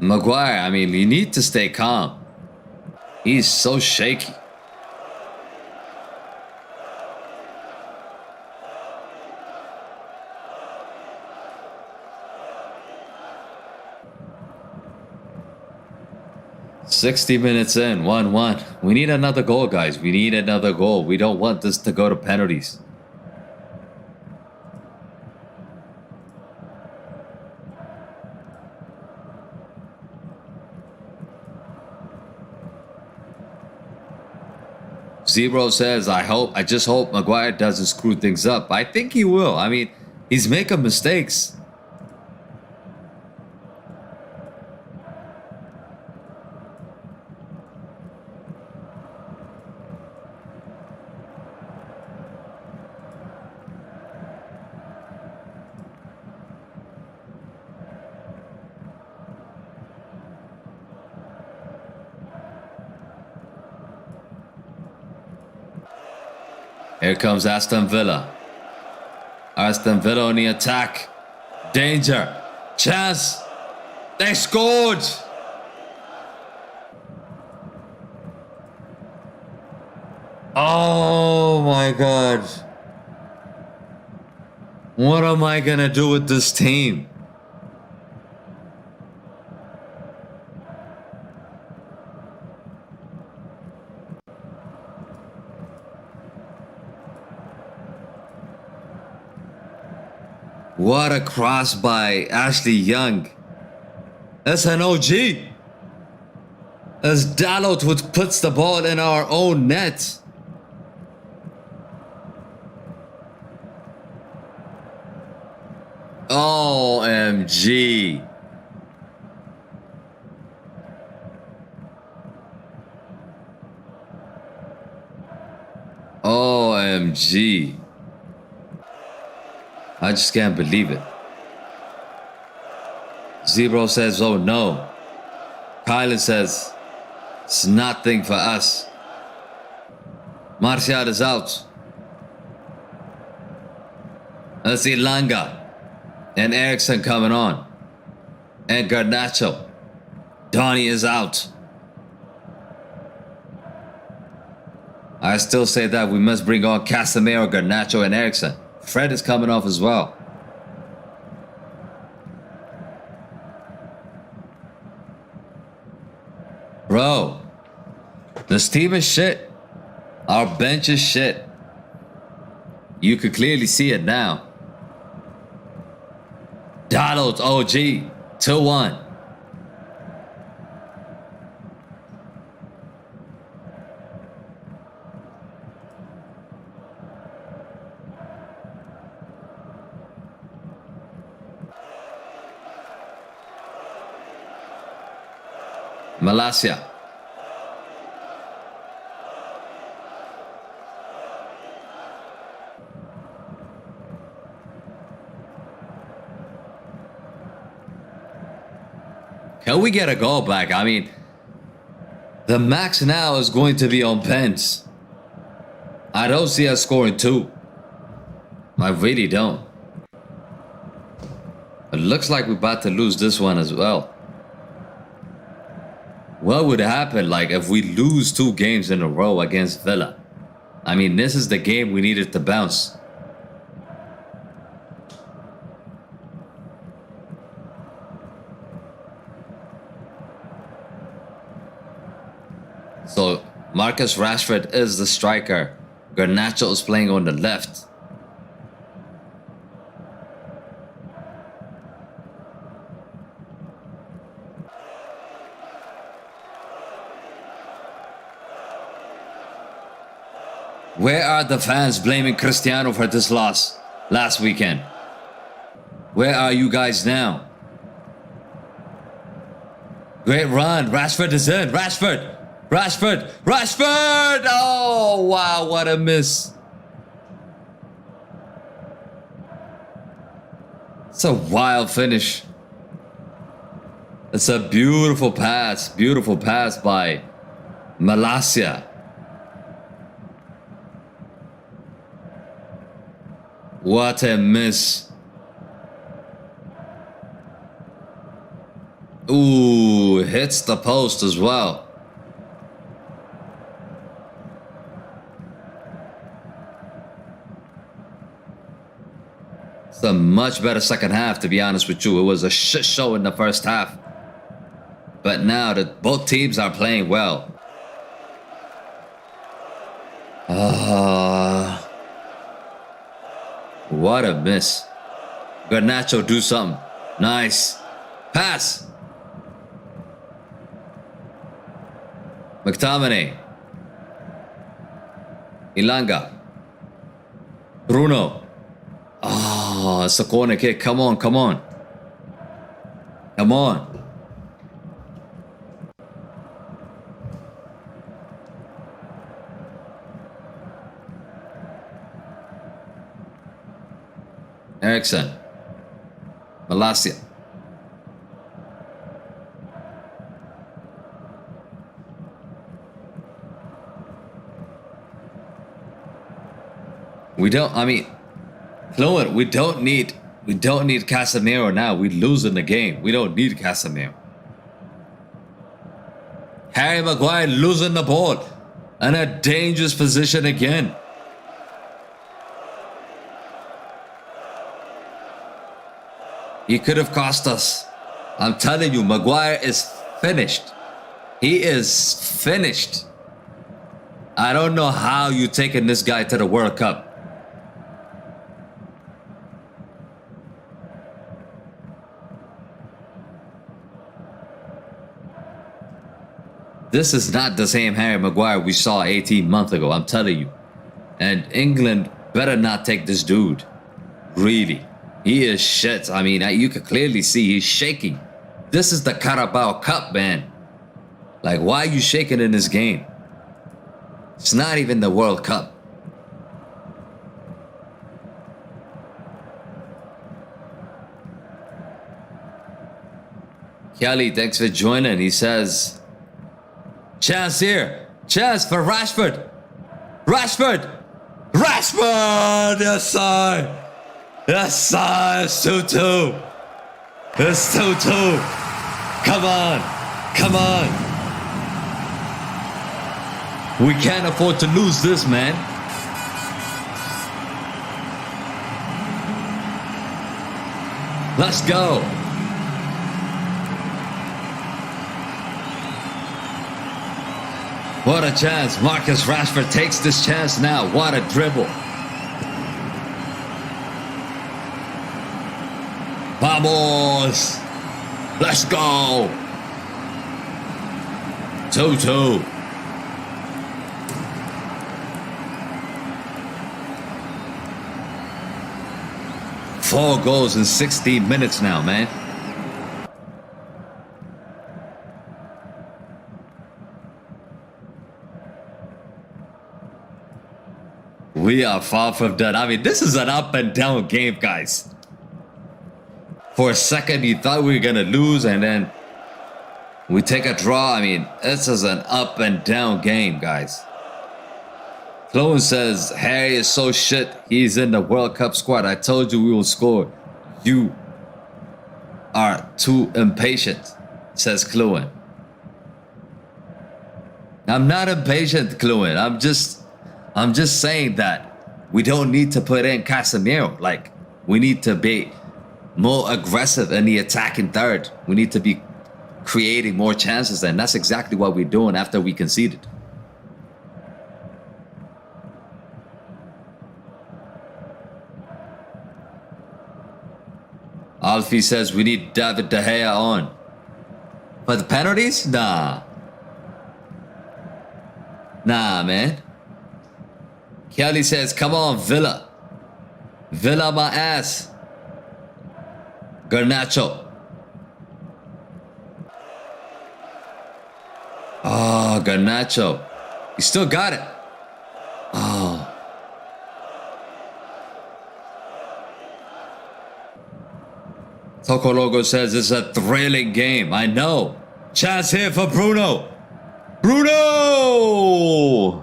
Speaker 1: Maguire, I mean, you need to stay calm. He's so shaky. "60 minutes in, 1-1. We need another goal, guys. We need another goal. We don't want this to go to penalties." Zero says, I just hope Maguire doesn't screw things up. I think he will. I mean, he's making mistakes. Here comes Aston Villa. Aston Villa on the attack. Danger. Chance. They scored. Oh my God. What am I gonna do with this team? What a cross by Ashley Young. That's an OG. That's Dalot who puts the ball in our own net. OMG. OMG. I just can't believe it. Zebro says, oh no. Kylan says, it's nothing for us. Martial is out. Let's see Langa and Eriksson coming on. And Garnacho. Donnie is out. I still say that we must bring on Casemiro, Garnacho, and Eriksson. Fred is coming off as well. Bro, this team is shit. Our bench is shit. You could clearly see it now. Dalot OG 2-1. Malasia. Can we get a goal back? I mean, the max now is going to be on pens. I don't see us scoring 2. I really don't. It looks like we're about to lose this one as well. What would happen like if we lose 2 games in a row against Villa? I mean, this is the game we needed to bounce. So Marcus Rashford is the striker. Garnacho is playing on the left. Where are the fans blaming Cristiano for this loss last weekend? Where are you guys now? Great run. Rashford is in. Rashford. Rashford. Rashford. Oh, wow. What a miss. It's a wild finish. It's a beautiful pass. Beautiful pass by Malasia. What a miss. Ooh, hits the post as well. It's a much better second half, to be honest with you. It was a shit show in the first half. But now that both teams are playing well. What a miss. Garnacho, do something. Nice. Pass. McTominay. Ilanga. Bruno. Oh, it's a corner kick. Come on, come on. Come on. Eriksson. Malasia. We don't. I mean, Fluent. We don't need Casemiro now. We're losing the game. We don't need Casemiro. Harry Maguire losing the ball in a dangerous position again. He could have cost us. I'm telling you, Maguire is finished. He is finished. I don't know how you taking this guy to the World Cup. This is not the same Harry Maguire we saw 18 months ago, I'm telling you. And England better not take this dude. Really. He is shit. I mean, you can clearly see he's shaking. This is the Carabao Cup, man. Like, why are you shaking in this game? It's not even the World Cup. Kelly, thanks for joining. He says, chance here. Chance for Rashford. Rashford. Rashford! Yes, sir. Yes, sir. It's 2-2. It's 2-2. Come on. Come on. We can't afford to lose this, man. Let's go. What a chance. Marcus Rashford takes this chance now. What a dribble. Vamos. Let's go. 2-2. Four goals in 16 minutes now, man. We are far from done. I mean, this is an up and down game, guys. For a second, you thought we were going to lose, and then we take a draw. I mean, this is an up and down game, guys. Chloe says, Harry is so shit. He's in the World Cup squad. I told you we will score. You are too impatient, says Chloe. I'm not impatient, Chloe. I'm just saying that we don't need to put in Casemiro. Like, we need to be more aggressive in the attacking third. We need to be creating more chances, and that's exactly what we're doing after we conceded. Alfie says we need David De Gea on. For the penalties? Nah. Nah, man. Kelly says, come on, Villa. Villa my ass. Garnacho. Oh, Garnacho. You still got it. Oh. Toko Logo says it's a thrilling game. I know. Chance here for Bruno. Bruno!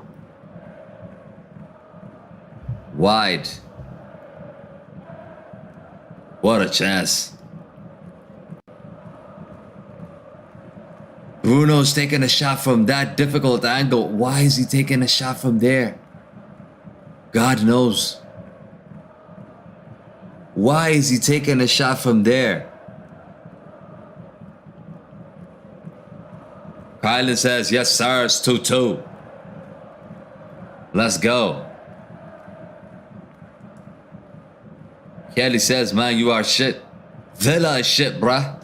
Speaker 1: Wide. What a chance. Bruno's taking a shot from that difficult angle. Why is he taking a shot from there? God knows. Why is he taking a shot from there? Kylan says, yes, sir, it's 2-2. Let's go. Kelly says, man, you are shit. Villa is shit, bruh.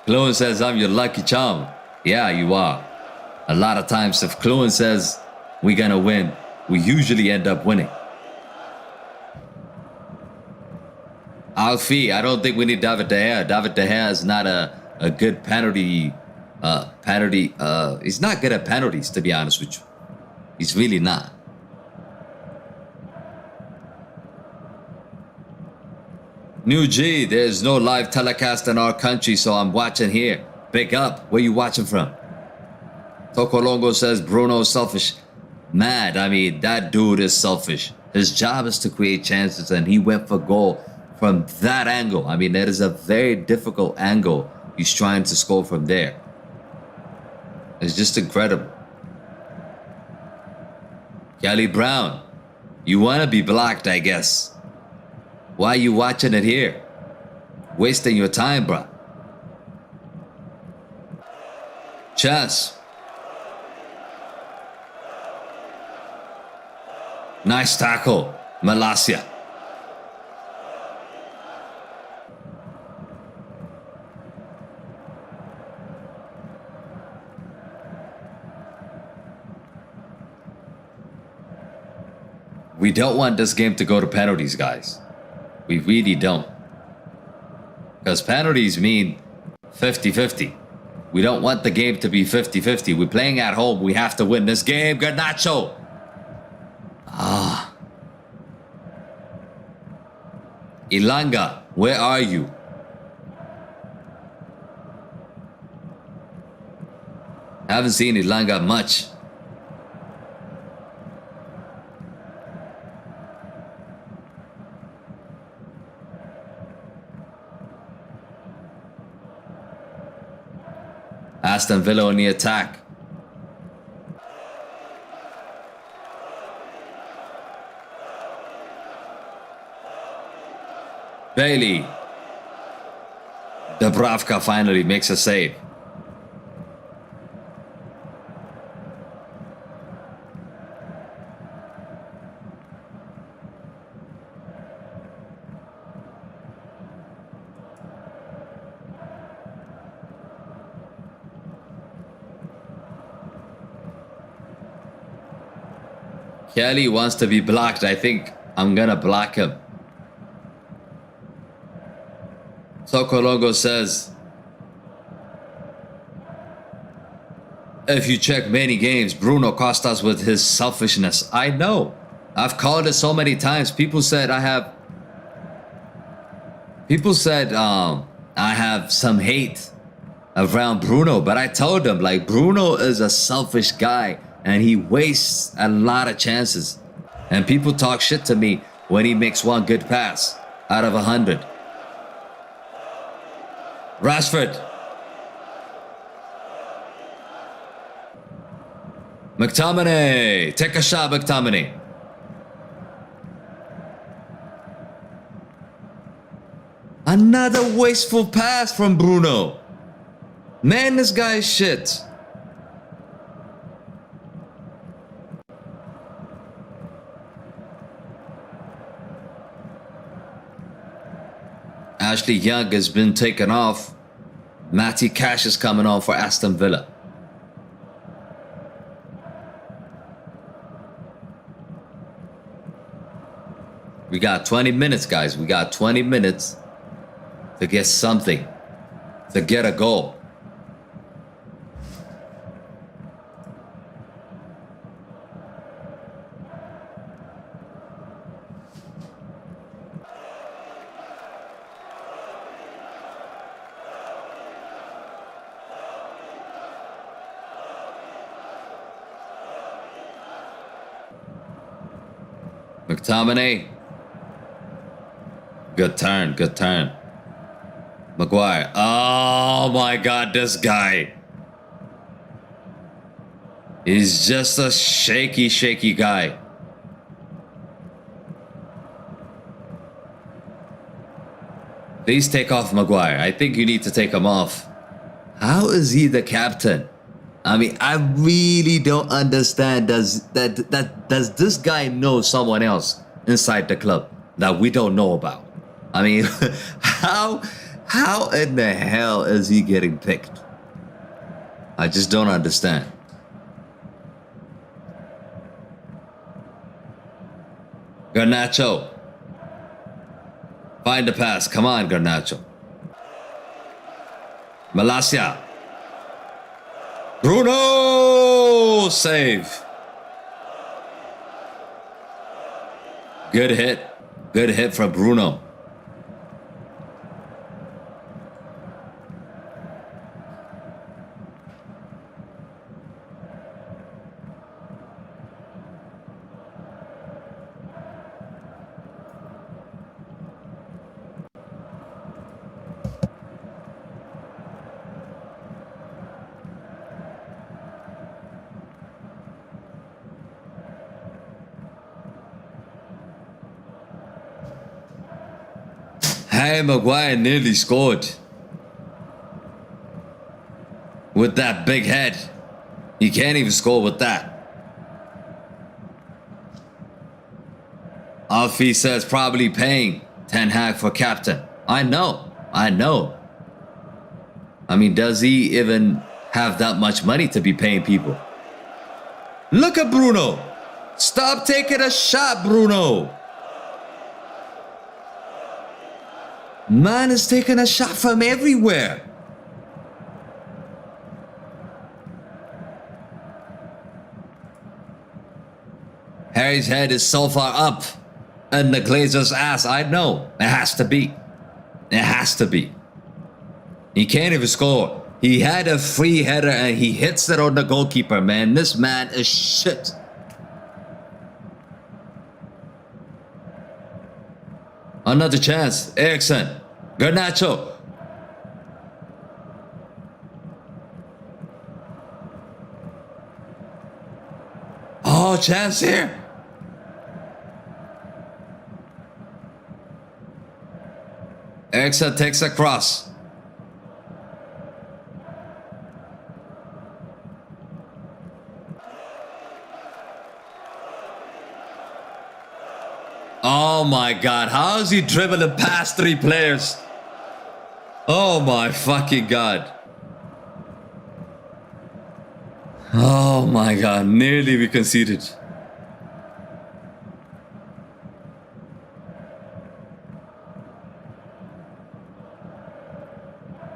Speaker 1: Cluen says, I'm your lucky charm. Yeah, you are. A lot of times, if Cluen says we're gonna win, we usually end up winning. Alfie, I don't think we need David De Gea. David De Gea is not a good penalty. He's not good at penalties, to be honest with you. He's really not. New G, there's no live telecast in our country, so I'm watching here. Big up. Where you watching from? Tokolongo says Bruno's selfish. Mad. I mean, that dude is selfish. His job is to create chances, and he went for goal from that angle. I mean, that is a very difficult angle. He's trying to score from there. It's just incredible. Kelly Brown, you want to be blocked, I guess. Why are you watching it here? Wasting your time, bruh. Chance. Nice tackle, Malasia. We don't want this game to go to penalties, guys. We really don't. Because penalties mean 50-50. We don't want the game to be 50-50. We're playing at home. We have to win this game. Garnacho. Ilanga, where are you? Haven't seen Ilanga much. Aston Villa on the attack. Bailey. Dubravka finally makes a save. Kelly wants to be blocked. I think I'm gonna block him. Sokologo says, if you check many games, Bruno cost us with his selfishness. I know. I've called it so many times. People said I have some hate around Bruno, but I told them, like, Bruno is a selfish guy and he wastes a lot of chances. And people talk shit to me when he makes one good pass out of 100. Rashford. McTominay. Take a shot, McTominay. Another wasteful pass from Bruno. Man, this guy is shit. Ashley Young has been taken off. Matty Cash is coming on for Aston Villa. We got 20 minutes, guys. We got 20 minutes to get something, to get a goal. McTominay. Good turn, good turn. Maguire. Oh my God, this guy. He's just a shaky guy. Please take off Maguire. I think you need to take him off. How is he the captain? I mean, I really don't understand. Does this guy know someone else inside the club that we don't know about? I mean, how in the hell is he getting picked? I just don't understand. Garnacho. Find the pass. Come on, Garnacho. Malasia. Bruno! Save. Good hit. Good hit from Bruno. Harry Maguire nearly scored. With that big head. He can't even score with that. Alfie says probably paying Ten Hag for captain. I know. I mean, does he even have that much money to be paying people? Look at Bruno. Stop taking a shot, Bruno. Man is taking a shot from everywhere. Harry's head is so far up and the Glazer's ass. I know. It has to be. It has to be. He can't even score. He had a free header and he hits it on the goalkeeper, man. This man is shit. Another chance. Eriksen. Garnacho. Oh, chance here. Eriksen takes a cross. Oh my God, how is he dribbling past 3 players? Oh my fucking God. Oh my God, nearly we conceded.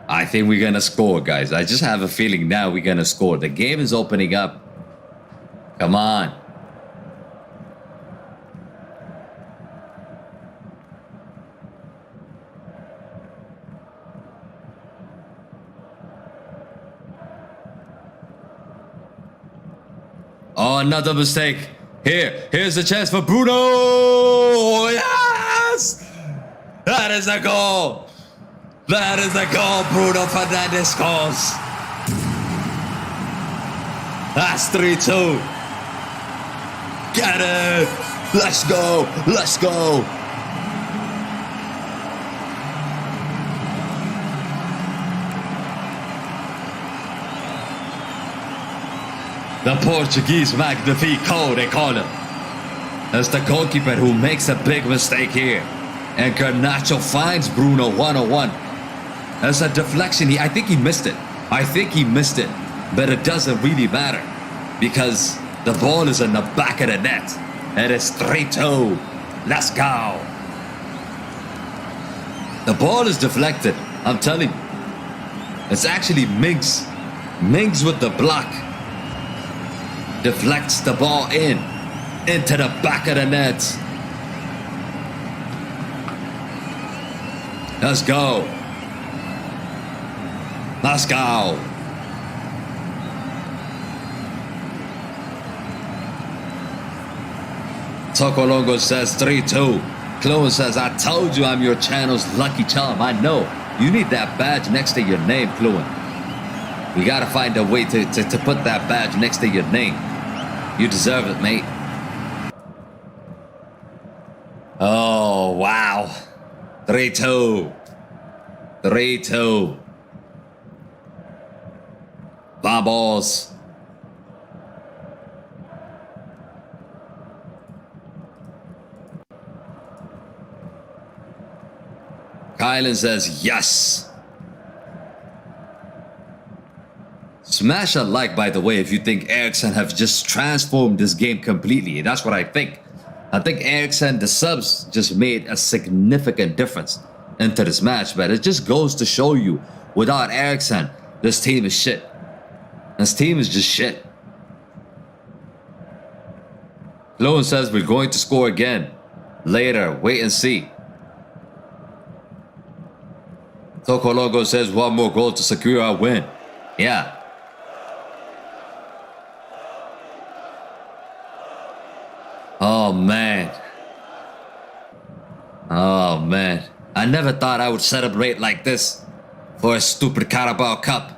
Speaker 1: I think we're gonna score, guys. I just have a feeling now we're gonna score. The game is opening up. Come on. Oh, another mistake. Here's the chance for Bruno. Yes! That is a goal. That is a goal. Bruno Fernandes scores. That's 3-2. Get it. Let's go. Let's go. The Portuguese Magnifico, they call him. That's the goalkeeper who makes a big mistake here. And Garnacho finds Bruno 1-on-1. That's a deflection. I think he missed it. But it doesn't really matter. Because the ball is in the back of the net. It is 3-2. Let's go. The ball is deflected. I'm telling you. It's actually Mings. Mings with the block. Deflects the ball into the back of the net. Let's go. Let's go. Tokolongo says 3-2. Chloe says, I told you I'm your channel's lucky charm. I know. You need that badge next to your name, Chloe. We gotta find a way to put that badge next to your name. You deserve it, mate. Oh, wow. 3-2. 3-2. Vamos. Kylan says, yes. Smash a like, by the way, if you think Eriksen have just transformed this game completely. That's what I think. I think Eriksen, the subs, just made a significant difference into this match. But it just goes to show you, without Eriksen, this team is shit. This team is just shit. Lowen says we're going to score again. Later, wait and see. Tokologo says 1 more goal to secure our win. Yeah. Oh, man. Oh, man. I never thought I would celebrate like this for a stupid Carabao Cup.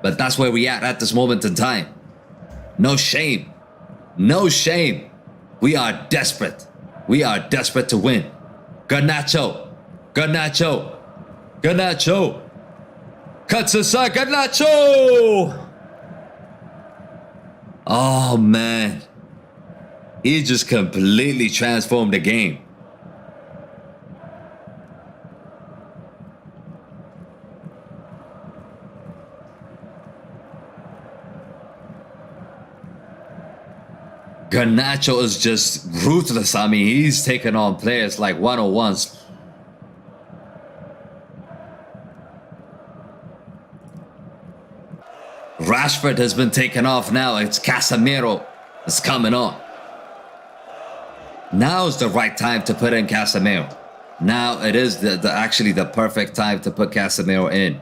Speaker 1: But that's where we at this moment in time. No shame. No shame. We are desperate. We are desperate to win. Garnacho. Garnacho. Garnacho. Cuts aside. Garnacho. Oh, man. He just completely transformed the game. Garnacho is just ruthless. I mean, he's taking on players like one-on-ones. Rashford has been taken off now. It's Casemiro that's coming on. Now is the right time to put in Casemiro. Now it is actually the perfect time to put Casemiro in.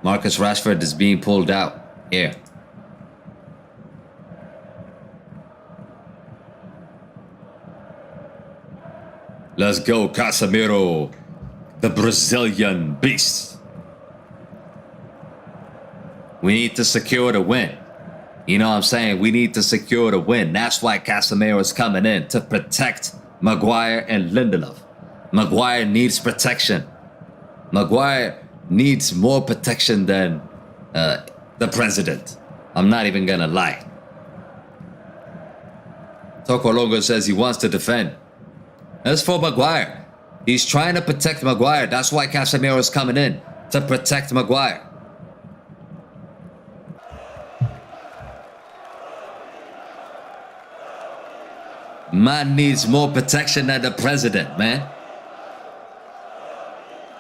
Speaker 1: Marcus Rashford is being pulled out here. Let's go, Casemiro, the Brazilian beast. We need to secure the win. You know what I'm saying? We need to secure the win. That's why Casemiro is coming in, to protect Maguire and Lindelof. Maguire needs protection. Maguire needs more protection than the president. I'm not even gonna lie. Tokolongo says he wants to defend. As for Maguire, he's trying to protect Maguire. That's why Casemiro is coming in, to protect Maguire. Man needs more protection than the president, man.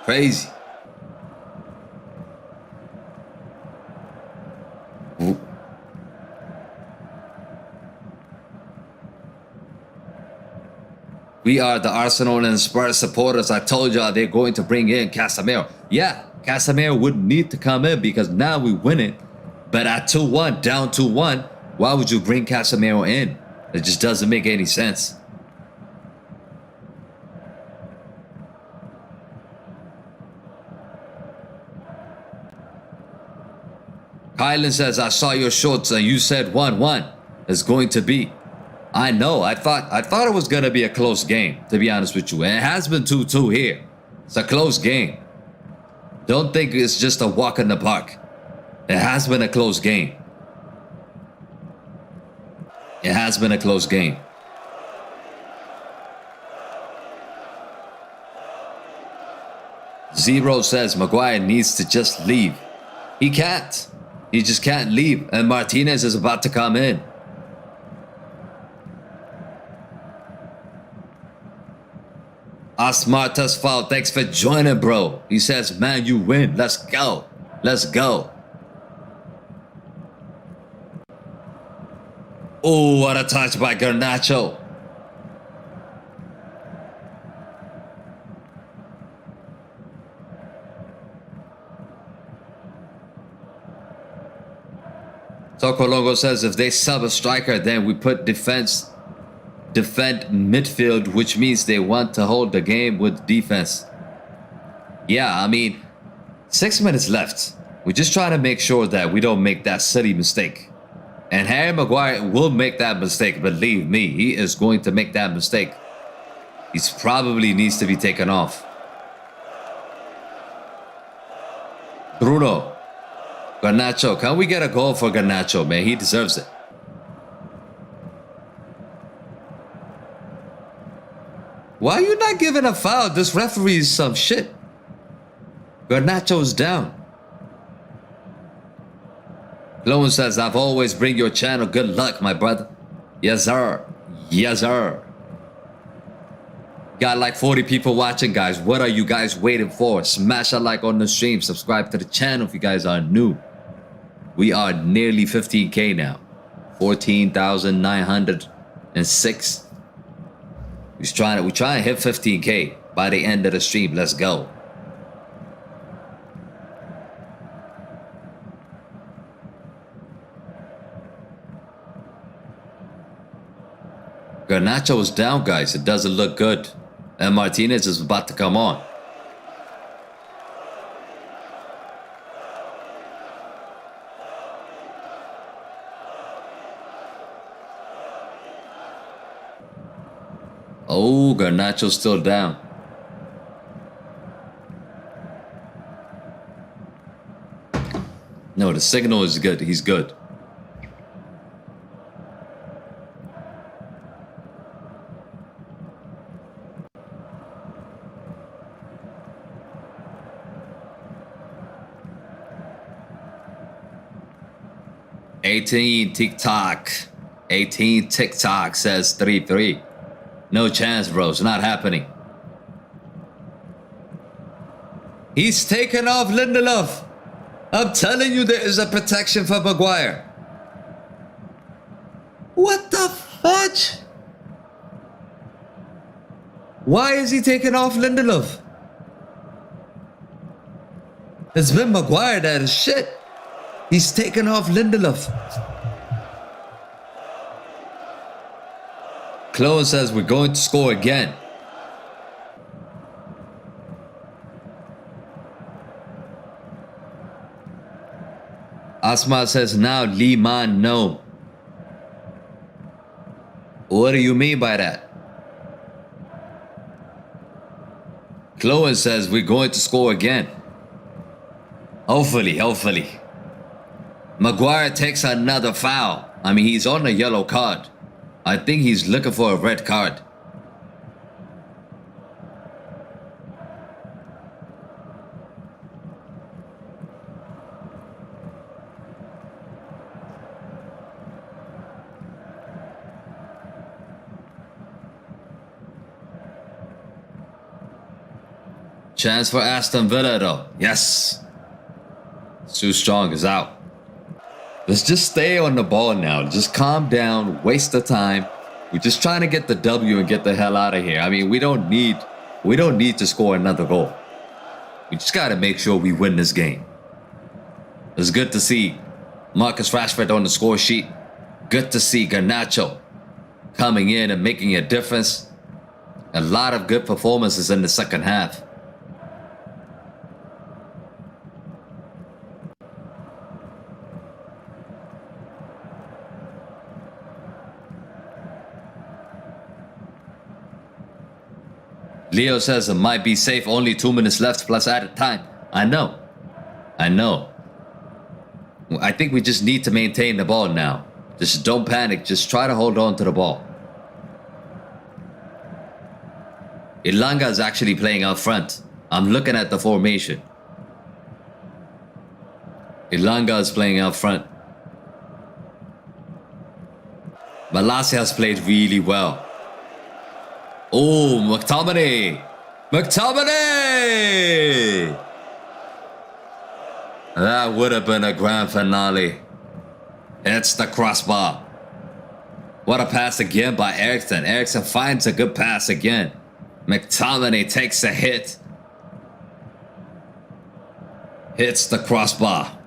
Speaker 1: Crazy. We are the Arsenal and Spurs supporters. I told y'all they're going to bring in Casemiro. Yeah, Casemiro would need to come in because now we win it. But at 2-1, down 2-1, why would you bring Casemiro in? It just doesn't make any sense. Kylan says, I saw your shorts and you said 1-1 is going to be. I know. I thought it was gonna be a close game, to be honest with you. And it has been 2-2 here. It's a close game. Don't think it's just a walk in the park. It has been a close game. It has been a close game. Zero says Maguire needs to just leave. He can't. He just can't leave. And Martinez is about to come in. Asmartas Foul, thanks for joining, bro. He says, man, you win. Let's go. Let's go. Oh, what a touch by Garnacho. Tokolongo says, if they sub a striker, then we put defend midfield, which means they want to hold the game with defense. Yeah, I mean, 6 minutes left. We're just trying to make sure that we don't make that silly mistake. And Harry Maguire will make that mistake, believe me. He is going to make that mistake. He probably needs to be taken off. Bruno. Garnacho. Can we get a goal for Garnacho, man? He deserves it. Why are you not giving a foul? This referee is some shit. Garnacho's down. Lowen says, I've always bring your channel. Good luck, my brother. Yes, sir. Yes, sir. Got like 40 people watching, guys. What are you guys waiting for? Smash a like on the stream. Subscribe to the channel if you guys are new. We are nearly 15K now. 14,906. We're trying to hit 15K by the end of the stream. Let's go. Garnacho is down, guys. It doesn't look good. And Martinez is about to come on. Oh, Ooh, Garnacho's still down. No, the signal is good. He's good. TikTok. 18 TikTok says 3-3. No chance, bro. It's not happening. He's taken off Lindelof. I'm telling you, there is a protection for Maguire. What the fudge? Why is he taking off Lindelof? It's been Maguire that is shit. He's taken off Lindelof. Chloe says we're going to score again. Asma says now Liman no. What do you mean by that? Chloe says we're going to score again. Hopefully. Maguire takes another foul. I mean, he's on a yellow card. I think he's looking for a red card. Chance for Aston Villa though. Yes. Too Strong is out. Let's just stay on the ball now. Just calm down. Waste the time. We're just trying to get the W and get the hell out of here. I mean, we don't need to score another goal. We just got to make sure we win this game. It's good to see Marcus Rashford on the score sheet. Good to see Garnacho coming in and making a difference. A lot of good performances in the second half. Leo says it might be safe. Only 2 minutes left plus added time. I know. I think we just need to maintain the ball now. Just don't panic. Just try to hold on to the ball. Ilanga is actually playing out front. I'm looking at the formation. Ilanga is playing out front. Malacia has played really well. Oh, McTominay! That would have been a grand finale. It's the crossbar. What a pass again by Eriksen. Eriksen finds a good pass again. McTominay takes a hit. Hits the crossbar.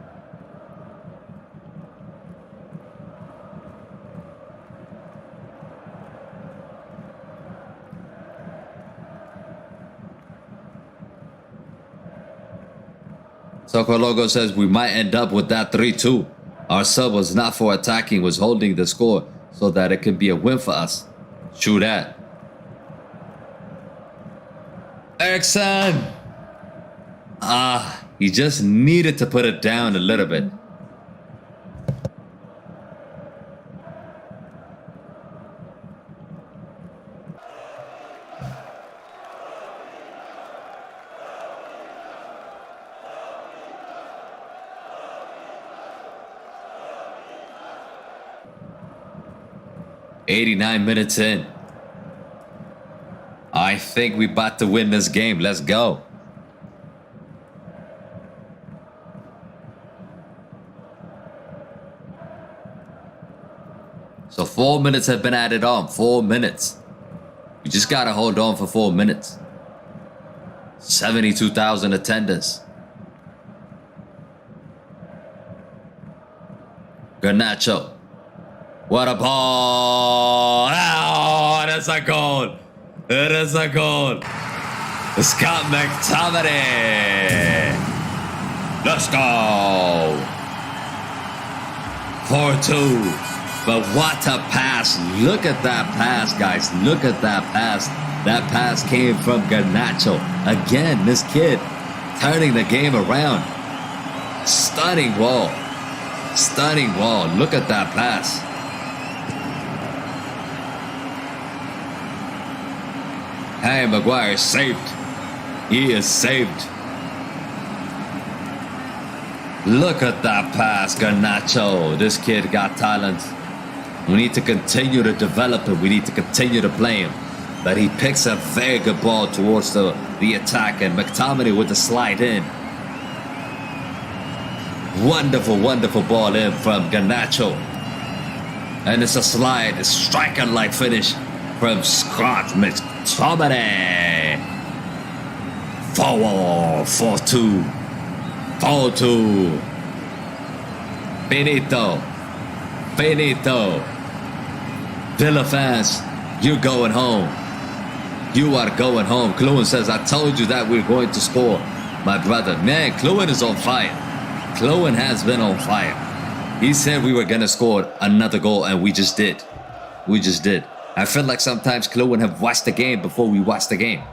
Speaker 1: Soccer Logo says we might end up with that 3-2. Our sub was not for attacking, was holding the score so that it could be a win for us. True that. Eriksen! He just needed to put it down a little bit. "89 minutes in. I think we about to win this game. Let's go." So 4 minutes have been added on. 4 minutes. You just gotta hold on for 4 minutes. 72,000 attendance. Garnacho. What a ball! Oh, that's a goal! It is a goal! Scott McTominay! Let's go! 4-2. But what a pass. Look at that pass, guys. Look at that pass. That pass came from Garnacho. Again, this kid turning the game around. Stunning wall. Stunning wall. Look at that pass. Hey, Maguire is saved. He is saved. Look at that pass, Garnacho. This kid got talent. We need to continue to develop him. We need to continue to play him. But he picks a very good ball towards the attack, and McTominay with the slide in. Wonderful, wonderful ball in from Garnacho. And it's a slide, a striker-like finish from Scott McTominay. 4-2. 4-2. Finito. Villa fans, you're going home. You are going home. Kluwen says, I told you that we're going to score. My brother, man, Kluwen is on fire. Kluwen has been on fire. He said we were going to score another goal, and we just did. We just did. I feel like sometimes Kluwen have watched the game before we watched the game.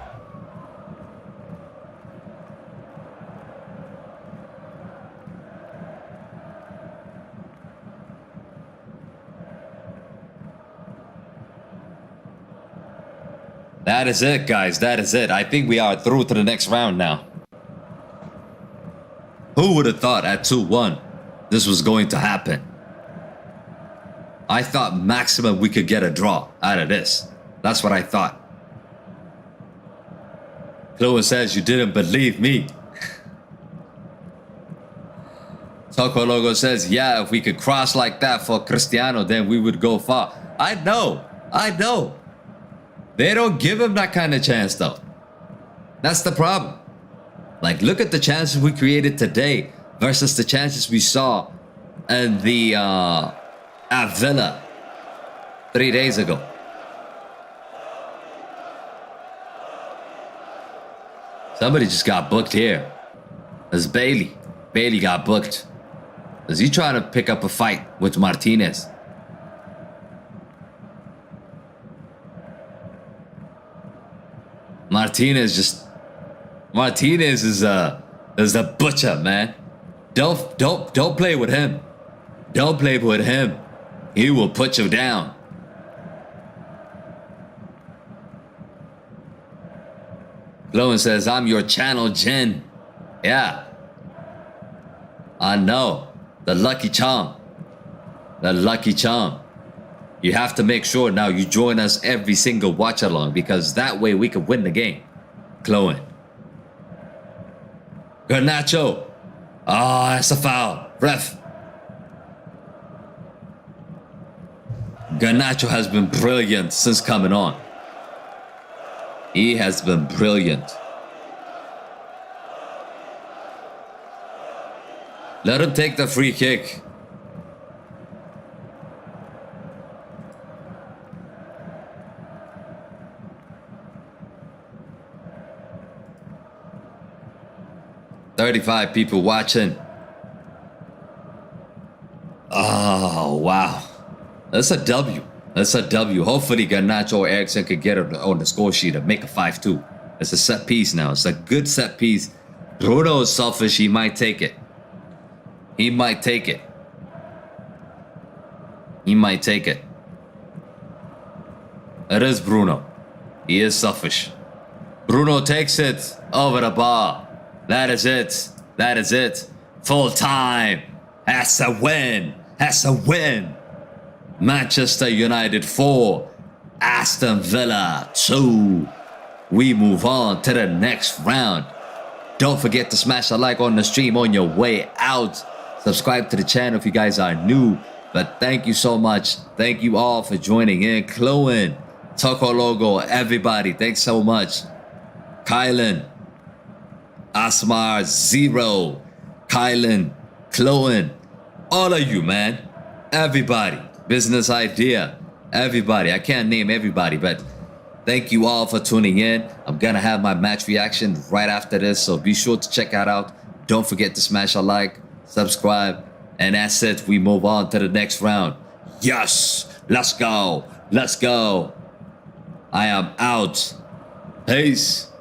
Speaker 1: That is it, guys. That is it. I think we are through to the next round now. Who would have thought at 2-1 this was going to happen? I thought maximum we could get a draw out of this. That's what I thought. Chloe says, you didn't believe me. Toko Logo says, yeah, if we could cross like that for Cristiano, then we would go far. I know. They don't give him that kind of chance, though. That's the problem. Like, look at the chances we created today versus the chances we saw in the at Villa 3 days ago. Somebody just got booked here. It's Bailey. Bailey got booked. Is he trying to pick up a fight with Martinez? Martinez is a butcher, man. Don't play with him. Don't play with him. He will put you down. Lowen says, I'm your channel, Jen. Yeah. I know. The lucky charm. The lucky charm. You have to make sure now you join us every single watch along, because that way we can win the game. Chloe. Garnacho. Ah, that's a foul. Ref. Garnacho has been brilliant since coming on. He has been brilliant. Let him take the free kick. "35 people watching." Oh, wow. That's a W. That's a W. Hopefully Garnacho or Eriksson could get it on the score sheet and make a 5-2. It's a set piece now. It's a good set piece. Bruno is selfish. He might take it. He might take it. He might take it. It is Bruno. He is selfish. Bruno takes it over the bar. That is it. That is it. Full time. Has a win. Has a win. Manchester United 4. Aston Villa 2. We move on to the next round. Don't forget to smash a like on the stream on your way out. Subscribe to the channel if you guys are new. But thank you so much. Thank you all for joining in. Chloe, Toko Logo, everybody, thanks so much. Kylan, Asmar, Zero, Kylan, Chloe, all of you, man. Everybody. Business Idea. Everybody. I can't name everybody, but thank you all for tuning in. I'm going to have my match reaction right after this, so be sure to check that out. Don't forget to smash a like, subscribe, and that's it. We move on to the next round. Yes, let's go. Let's go. I am out. Peace.